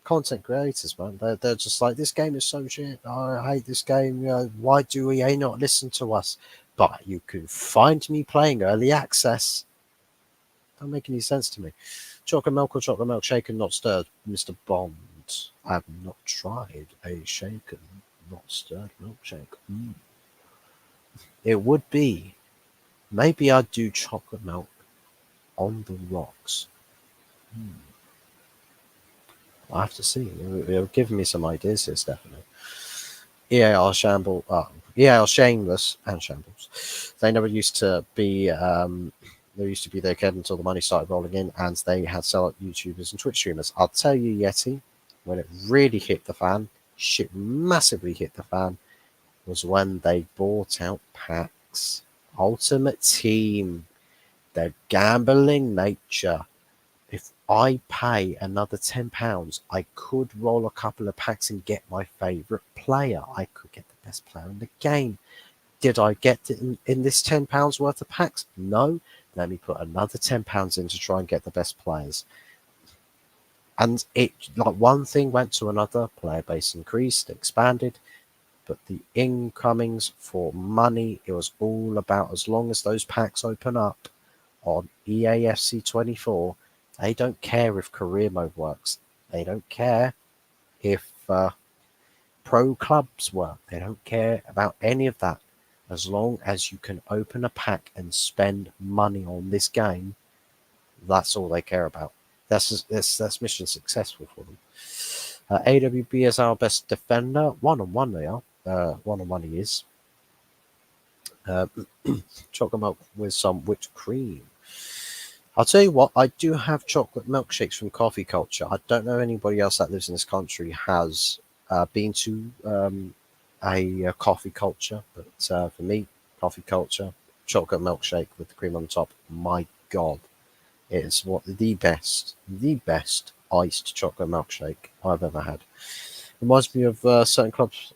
Content creators, man, they're just like, this game is so shit. Oh, I hate this game. Why do EA not listen to us? But you can find me playing early access. Don't make any sense to me. Chocolate milk or chocolate milk shaken, not stirred, Mr. Bond. I've not tried a shaken, not stirred milkshake. It would be. Maybe I'd do chocolate milk on the rocks. I have to see. It'll give me some ideas here, Stephanie. EA are EA are shameless and shambles. They never used to be. There used to be their kid until the money started rolling in, and they had sell-out YouTubers and Twitch streamers. I'll tell you, Yeti, when it really hit the fan, shit massively hit the fan, was when they bought out packs. Ultimate Team, their gambling nature. If I pay another £10, I could roll a couple of packs and get my favourite player. I could get the best player in the game. Did I get it in this £10 worth of packs? No. Let me put another £10 in to try and get the best players. And it, like, one thing went to another, player base increased, expanded, but the incomings for money, it was all about, as long as those packs open up on EAFC 24, they don't care if career mode works. They don't care if pro clubs work. They don't care about any of that. As long as you can open a pack and spend money on this game, that's all they care about. That's mission successful for them. AWB is our best defender. One-on-one they are. One-on-one he is. Chocolate milk with some whipped cream. I'll tell you what, I do have chocolate milkshakes from Coffee Culture. I don't know anybody else that lives in this country has been to a Coffee Culture, but for me, Coffee Culture, chocolate milkshake with the cream on top, my God, it is the best iced chocolate milkshake I've ever had. Reminds me of certain clubs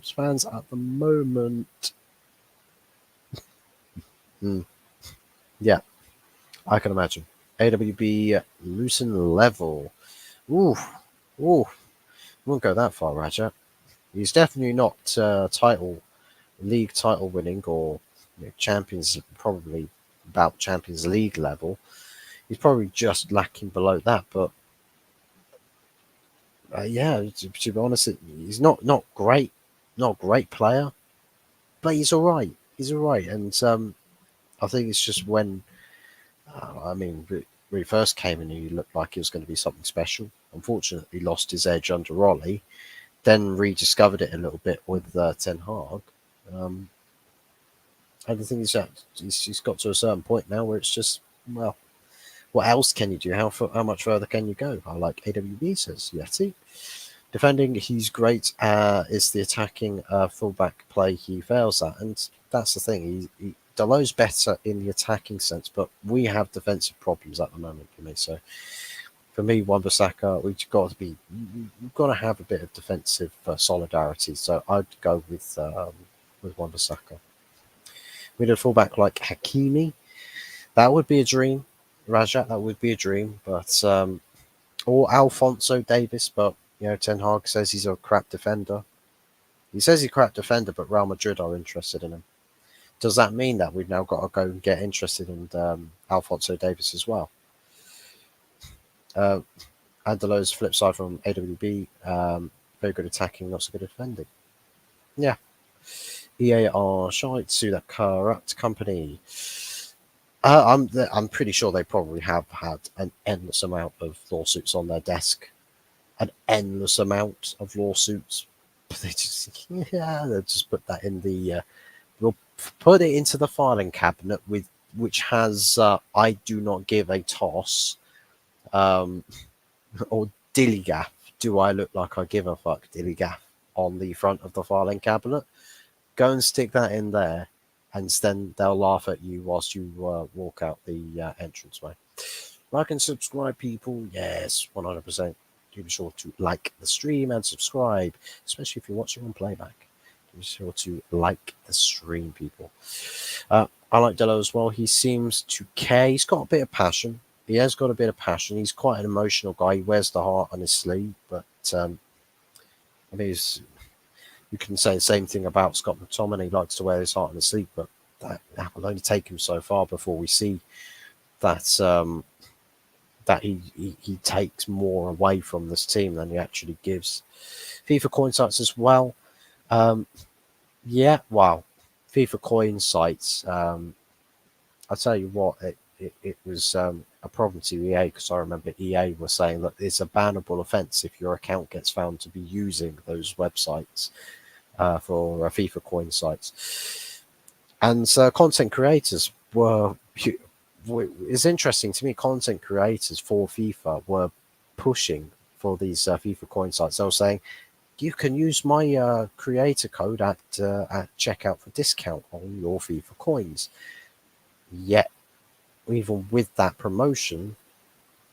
fans at the moment. Yeah, I can imagine. AWB Luton level. Ooh, ooh. Won't go that far, Raja. He's definitely not title league title winning or Champions, probably about Champions League level. He's probably just lacking below that, but yeah, to be honest, he's not great, not a great player, but he's all right. He's all right, and I think it's just when I mean, when he first came in, he looked like he was going to be something special. Unfortunately, lost his edge under Ollie, then rediscovered it a little bit with Ten Hag. Um, and the thing is that he's got to a certain point now where it's just, well, what else can you do? How much further can you go? I like AWB says Yeti. Defending, he's great. It's the attacking fullback play he fails at, and that's the thing. Dalot's better in the attacking sense, but we have defensive problems at the moment for me. So for me, Wan-Bissaka, we've got to have a bit of defensive solidarity. So I'd go with Wan-Bissaka. We did a fullback like Hakimi. That would be a dream. Rajat, that would be a dream, but or Alfonso Davis, but Ten Hag says he's a crap defender. He says he's a crap defender, but Real Madrid are interested in him. Does that mean that we've now got to go and get interested in Alfonso Davis as well? Angelo's flip side from AWB, very good attacking, not so good at defending. Yeah. EA are shy to that corrupt company. I'm pretty sure they probably have had an endless amount of lawsuits on their desk, an endless amount of lawsuits. But they just put that in the we'll put it into the filing cabinet with which has I do not give a toss or dillygaff. Do I look like I give a fuck dillygaff on the front of the filing cabinet? Go and stick that in there, and then they'll laugh at you whilst you walk out the entranceway. Like and subscribe, people. Yes, 100%. Do be sure to like the stream and subscribe, especially if you're watching on playback. Do be sure to like the stream, people. I like Dello as well. He seems to care. He's got a bit of passion. He has got a bit of passion. He's quite an emotional guy. He wears the heart on his sleeve. But I mean, you can say the same thing about Scott McTominay. He likes to wear his heart on his sleeve, but that will only take him so far before we see that that he takes more away from this team than he actually gives. FIFA coin sites as well. Yeah, wow. FIFA coin sites. I'll tell you what, it was a problem to EA because I remember EA was saying that it's a bannable offence if your account gets found to be using those websites for FIFA coin sites. And content creators were. It's interesting to me, content creators for FIFA were pushing for these FIFA coin sites. They were saying, you can use my creator code at checkout for discount on your FIFA coins. Yet, even with that promotion,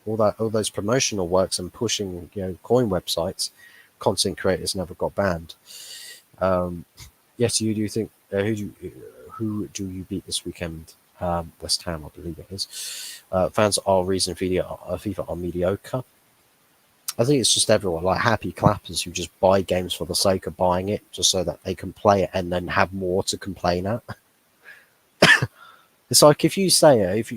all those promotional works and pushing coin websites, content creators never got banned. Yes, you do think who do you beat this weekend? West Ham, I believe it is. Fans are reason FIFA are mediocre. I think it's just everyone, like happy clappers who just buy games for the sake of buying it, just so that they can play it and then have more to complain at. It's like if you say if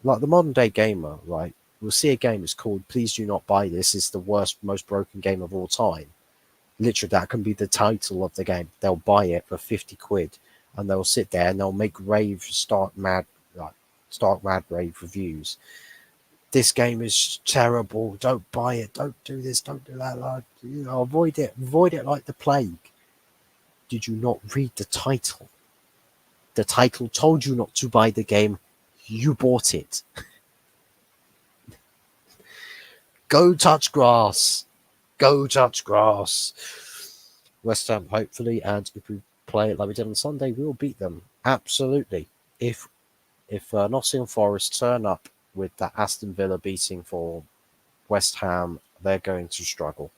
like the modern day gamer, right, will see a game that's called "Please do not buy this. It's the worst, most broken game of all time." Literally, that can be the title of the game. They'll buy it for 50 quid, and they'll sit there and they'll make stark mad rave reviews. This game is terrible. Don't buy it. Don't do this. Don't do that. Like, avoid it. Avoid it like the plague. Did you not read the title? The title told you not to buy the game. You bought it. Go touch grass. Go touch grass. West Ham, hopefully, and if we play it like we did on Sunday, we will beat them. Absolutely. If Nottingham Forest turn up with that Aston Villa beating for West Ham, they're going to struggle.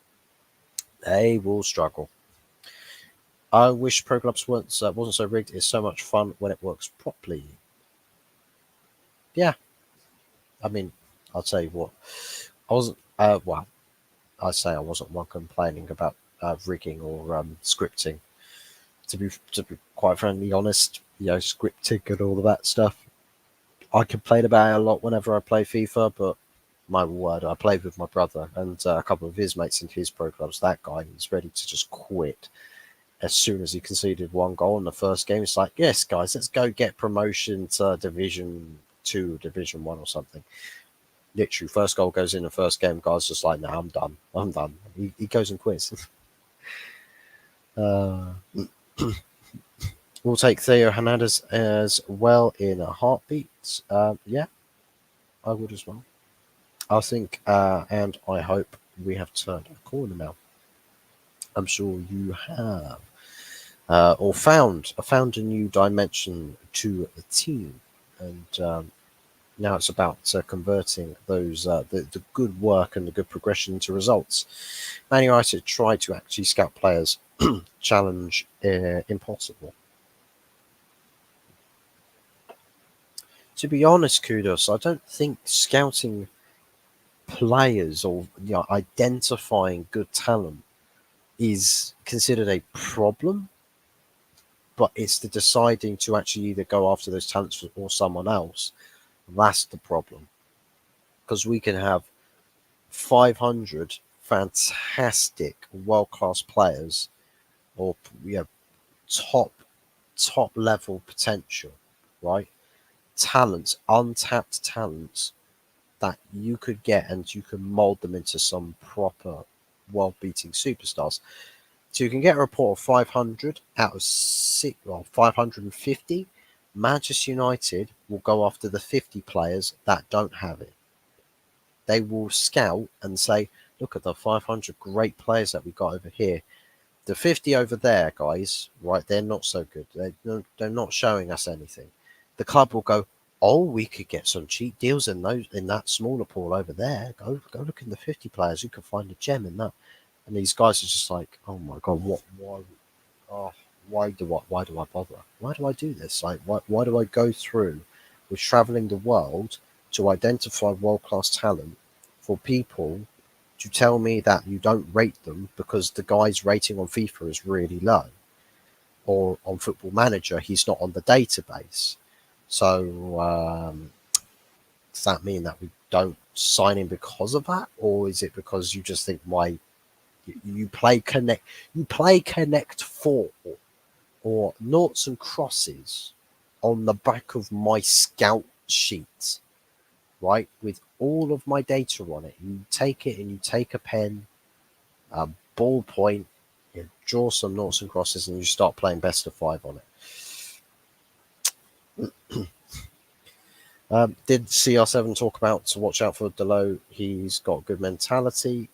They will struggle. I wish Pro Clubs wasn't so rigged. It's so much fun when it works properly. Yeah. I mean, I'll tell you what. I wasn't, well, I say I wasn't one complaining about rigging or scripting. To be quite frankly honest, scripting and all of that stuff, I complain about it a lot whenever I play FIFA, but my word, I played with my brother and a couple of his mates in his pro clubs. That guy was ready to just quit as soon as he conceded one goal in the first game. It's like, yes, guys, let's go get promotion to Division 2, Division 1 or something. Literally, first goal goes in the first game. Guy's just like, nah, I'm done. I'm done. He goes and quits. uh, we'll take Theo Hernandez as well in a heartbeat. Yeah, I would as well. I think, and I hope we have turned a corner now. I'm sure you have, or found a new dimension to the team, and now it's about converting those the good work and the good progression into results. Man United try to actually scout players, challenge impossible. To be honest, Kudos, I don't think scouting players or identifying good talent is considered a problem, but it's the deciding to actually either go after those talents or someone else. That's the problem, because we can have 500 fantastic world class players, or top level potential, right? Talents, untapped talents that you could get, and you can mold them into some proper world beating superstars. So you can get a report of 500 out of 550. Manchester United will go after the 50 players that don't have it. They will scout and say, look at the 500 great players that we got over here. The 50 over there, guys, right, they're not so good. They're not showing us anything. The club will go, oh, we could get some cheap deals in that smaller pool over there. Go look in the 50 players. You could find a gem in that. And these guys are just like, oh my god, oh, why do I bother? Why do I do this? Like, why do I go through with traveling the world to identify world class talent for people to tell me that you don't rate them because the guy's rating on FIFA is really low, or on Football Manager he's not on the database? So does that mean that we don't sign him because of that, or is it because you just think why you play Connect 4 or noughts and crosses on the back of my scout sheet, right, with all of my data on it? You take it and you take a pen, a ballpoint, you draw some noughts and crosses, and you start playing best of 5 on it. Did CR7 talk about to watch out for Delo? He's got good mentality.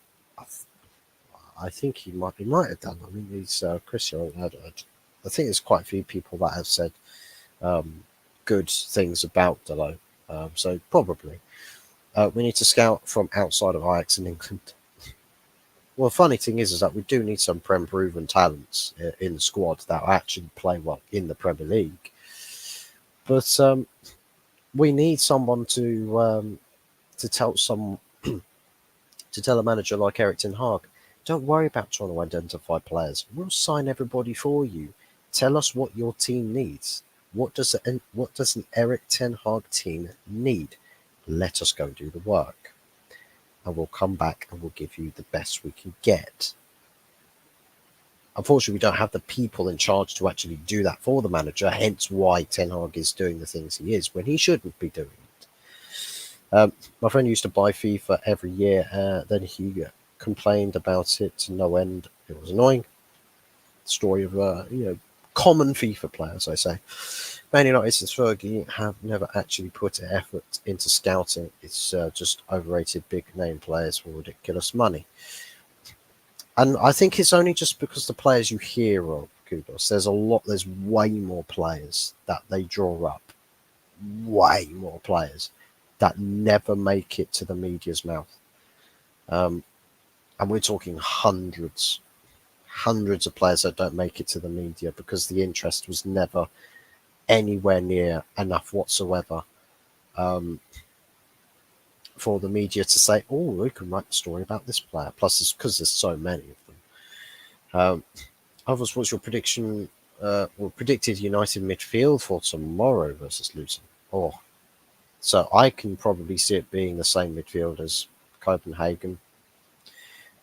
I think he might have done. I mean, he's Christian. I think there's quite a few people that have said good things about Delo. So probably we need to scout from outside of Ajax in England. Well, the funny thing is that we do need some Prem proven talents in the squad that actually play well in the Premier League. But we need someone to tell to tell a manager like Eric Ten Hag, don't worry about trying to identify players. We'll sign everybody for you. Tell us what your team needs. What does an Eric Ten Hag team need? Let us go do the work, and we'll come back and we'll give you the best we can get. Unfortunately, we don't have the people in charge to actually do that for the manager, hence why Ten Hag is doing the things he is when he shouldn't be doing it. My friend used to buy FIFA every year, then he complained about it to no end. It was annoying. Story of common FIFA players, I say. Man United since Fergie have never actually put effort into scouting. It's just overrated big name players for ridiculous money. And I think it's only just because the players you hear of, Kudos, there's way more players that they draw up. Way more players that never make it to the media's mouth. And we're talking hundreds of players that don't make it to the media because the interest was never anywhere near enough whatsoever for the media to say, oh, we can write a story about this player. Plus, it's because there's so many of them. Others, what's your prediction well, predicted United midfield for tomorrow versus Luton. Oh, so I can probably see it being the same midfield as Copenhagen.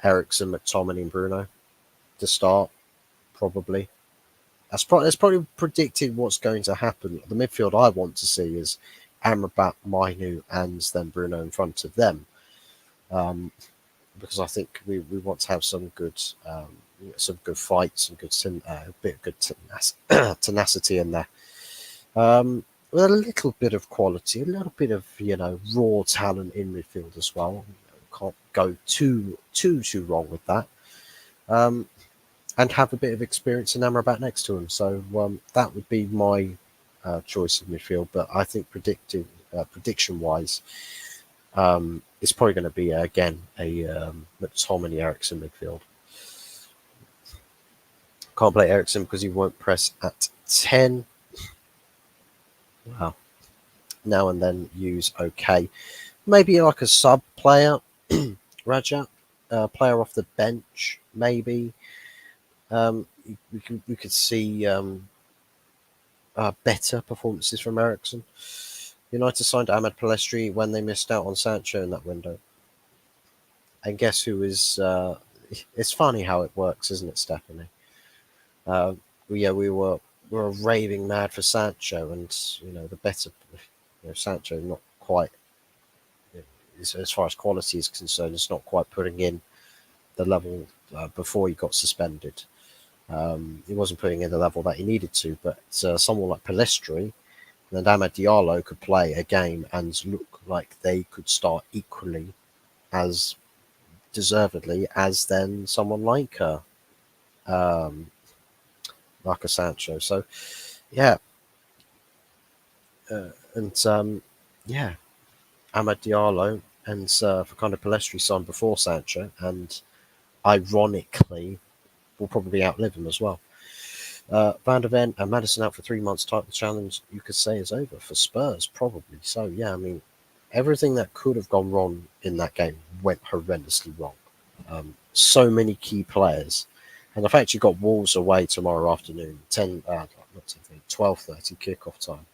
Ericsson, McTominay, and Bruno to start, probably. That's probably predicted what's going to happen. The midfield I want to see is Amrabat, Mainu, and then Bruno in front of them. Um, because I think we want to have some good fights, some good bit of good tenacity in there. With a little bit of quality, a little bit of raw talent in midfield as well. Can't go too wrong with that. Um, and have a bit of experience in Amrabat next to him. So that would be my choice of midfield. But I think prediction wise, it's probably going to be again a McTominay Ericsson midfield. Can't play Ericsson because he won't press at 10. Wow. Now and then use OK. Maybe like a sub player, Rajat, player off the bench, maybe. We could see better performances from Ericsson. United signed Ahmed Palestri when they missed out on Sancho in that window. And guess who is? It's funny how it works, isn't it, Stephanie? We were raving mad for Sancho, and the better, Sancho not quite as far as quality is concerned, it's not quite putting in the level before he got suspended. He wasn't putting in the level that he needed to, but someone like Palestri and Amad Diallo could play a game and look like they could start equally as deservedly as then someone like Marcus Sancho. So, yeah, yeah, Amad Diallo and Facundo Palestri signed before Sancho, and ironically, will probably outlive him as well. Van der Ven and Madison out for 3 months. Title challenge, you could say, is over for Spurs, probably. So, yeah, I mean, everything that could have gone wrong in that game went horrendously wrong. So many key players. And the fact you've got Wolves away tomorrow afternoon, 12:30 kickoff time.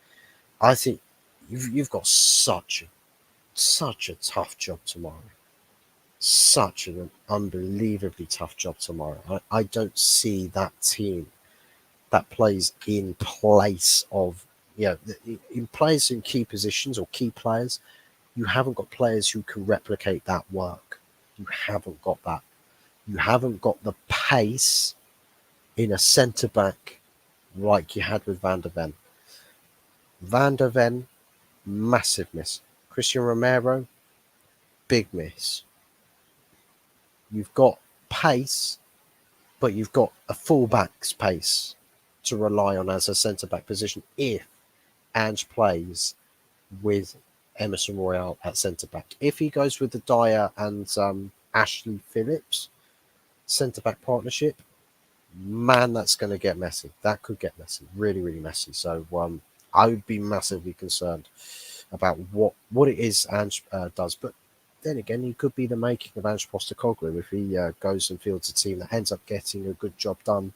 I think you've got such a tough job tomorrow. Such an unbelievably tough job tomorrow. I don't see that team that plays in place of, in place in key positions or key players. You haven't got players who can replicate that work. You haven't got that. You haven't got the pace in a centre back like you had with Van der Ven. Van der Ven, massive miss. Christian Romero, big miss. You've got pace, but you've got a fullback's pace to rely on as a centre back position if Ange plays with Emerson Royale at centre back. If he goes with the Dyer and Ashley Phillips centre back partnership, man, that's going to get messy. That could get messy, really, really messy. So I would be massively concerned about what it is Ange does. But then again, he could be the making of Ange Postecoglou if he goes and fields a team that ends up getting a good job done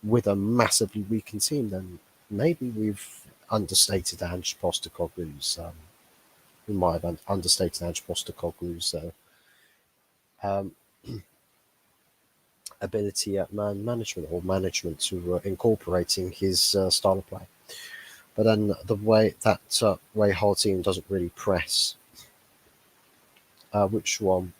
with a massively weakened team. Then maybe we've understated Ange Postecoglou's. We might have understated Ange Postecoglou's um, ability at man management or management to incorporating his style of play. But then the way that way whole team doesn't really press. Which one?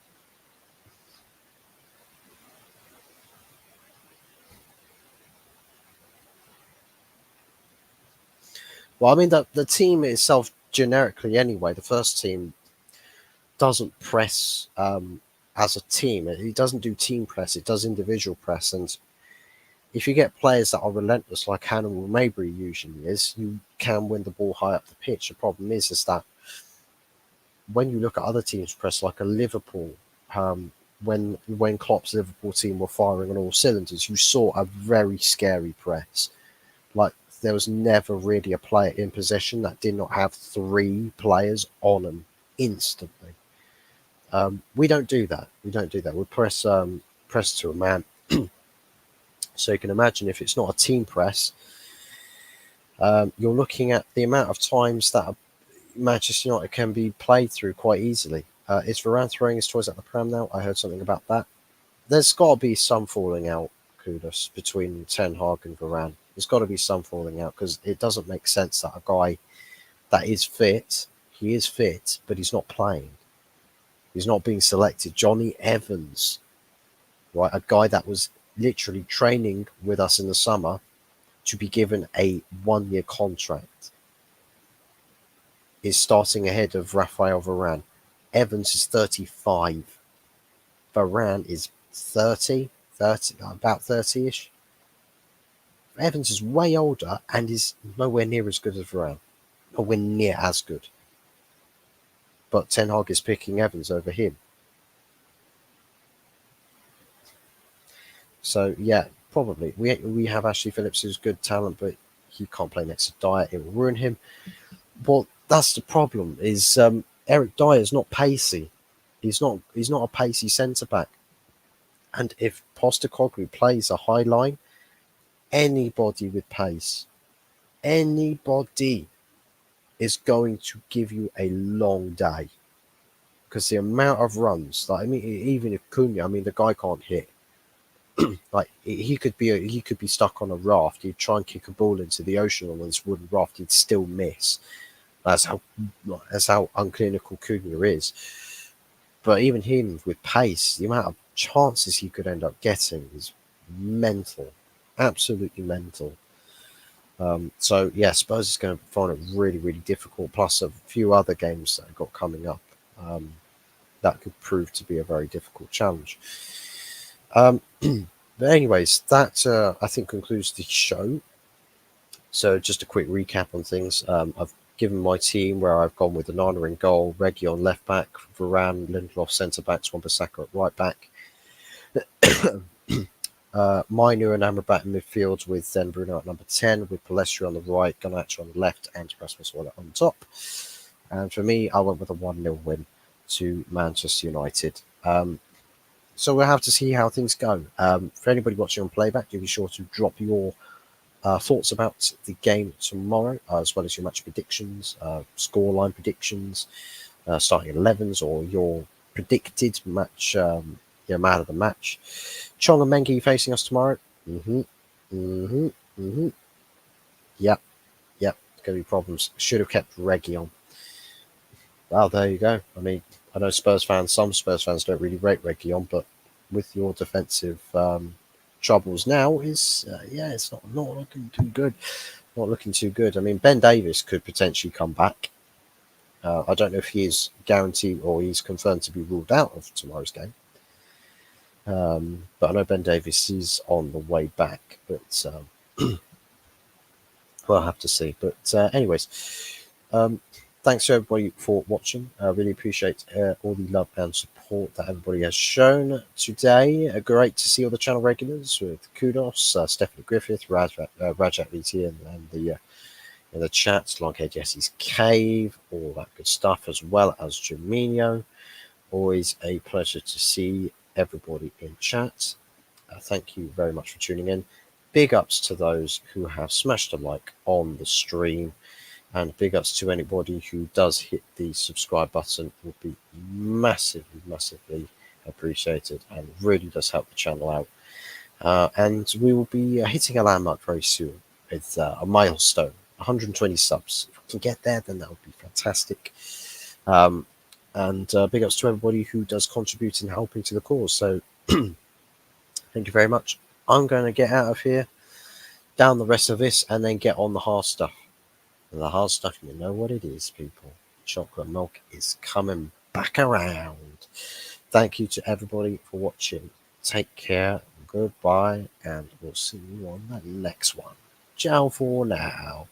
Well, I mean the team itself generically anyway. The first team doesn't press as a team. It doesn't do team press. It does individual press. And if you get players that are relentless, like Hannibal Mabry usually is, you can win the ball high up the pitch. The problem is that when you look at other teams press, like a Liverpool, when Klopp's Liverpool team were firing on all cylinders, you saw a very scary press. Like there was never really a player in possession that did not have three players on them instantly. We don't do that. We don't do that. We press to a man. So you can imagine if it's not a team press, you're looking at the amount of times that Manchester United can be played through quite easily. Is Varane throwing his toys at the pram now? I heard something about that. There's got to be some falling out, Kudos, between Ten Hag and Varane. There's got to be some falling out because it doesn't make sense that a guy that is fit, he is fit, but he's not playing. He's not being selected. Johnny Evans, right, a guy that was literally training with us in the summer to be given a 1-year contract, is starting ahead of Rafael Varane. Evans is 35. Varane is 30, about 30-ish. Evans is way older and is nowhere near as good as Varane. Nowhere near as good. But Ten Hag is picking Evans over him. So, yeah, probably. We have Ashley Phillips, who's good talent, but he can't play next to Dyer. It will ruin him. Well, that's the problem, is Eric Dyer's not pacey. He's not a pacey centre-back. And if Postecoglou plays a high line, anybody with pace, anybody is going to give you a long day. Because the amount of runs, like, I mean, even if Cunha, I mean, the guy can't hit. Like he could be stuck on a raft. He'd try and kick a ball into the ocean on this wooden raft. He'd still miss. That's how unclinical Cunha is. But even him with pace, the amount of chances he could end up getting is mental, absolutely mental. So yeah, Spurs is going to find it really, really difficult. Plus a few other games that have got coming up that could prove to be a very difficult challenge. But anyways, that I think concludes the show. So just a quick recap on things. I've given my team where I've gone with Onana in goal, Reggie on left back, Varane, Lindelof centre backs, Wan-Bissaka at right back. Mainu and Amrabat in midfield with then Bruno at number 10, with Palestri on the right, Garnacho on the left, and Rasmus Hoyland on top. And for me, I went with a 1-0 win to Manchester United. So we'll have to see how things go. For anybody watching on playback, do be sure to drop your thoughts about the game tomorrow, as well as your match predictions, scoreline predictions, starting 11s, or your predicted match, man of the match. Chong and Mengi facing us tomorrow. Yep. It's going to be problems. Should have kept Reggie on. Well, there you go. I mean, I know some Spurs fans don't really rate Reguilon, but with your defensive troubles now, it's not looking too good. Not looking too good. I mean, Ben Davies could potentially come back. I don't know if he is guaranteed or he's confirmed to be ruled out of tomorrow's game. But I know Ben Davies is on the way back. But we'll have to see. But anyways, thanks to everybody for watching. I really appreciate all the love and support that everybody has shown today. Great to see all the channel regulars with Kudos, Stephanie Griffith, Rajat VT, and the in the chat, Longhead Jesse's Cave, all that good stuff, as well as Jaminho. Always a pleasure to see everybody in chat. Thank you very much for tuning in. Big ups to those who have smashed a like on the stream. And big ups to anybody who does hit the subscribe button. It will be massively, massively appreciated and really does help the channel out. And we will be hitting a landmark very soon with a milestone, 120 subs. If we can get there, then that would be fantastic. And big ups to everybody who does contribute in helping to the cause. So thank you very much. I'm going to get out of here, down the rest of this, and then get on the hard stuff. And the hard stuff, you know what it is, people. Chocolate milk is coming back around. Thank you to everybody for watching. Take care, goodbye, and we'll see you on the next one. Ciao for now.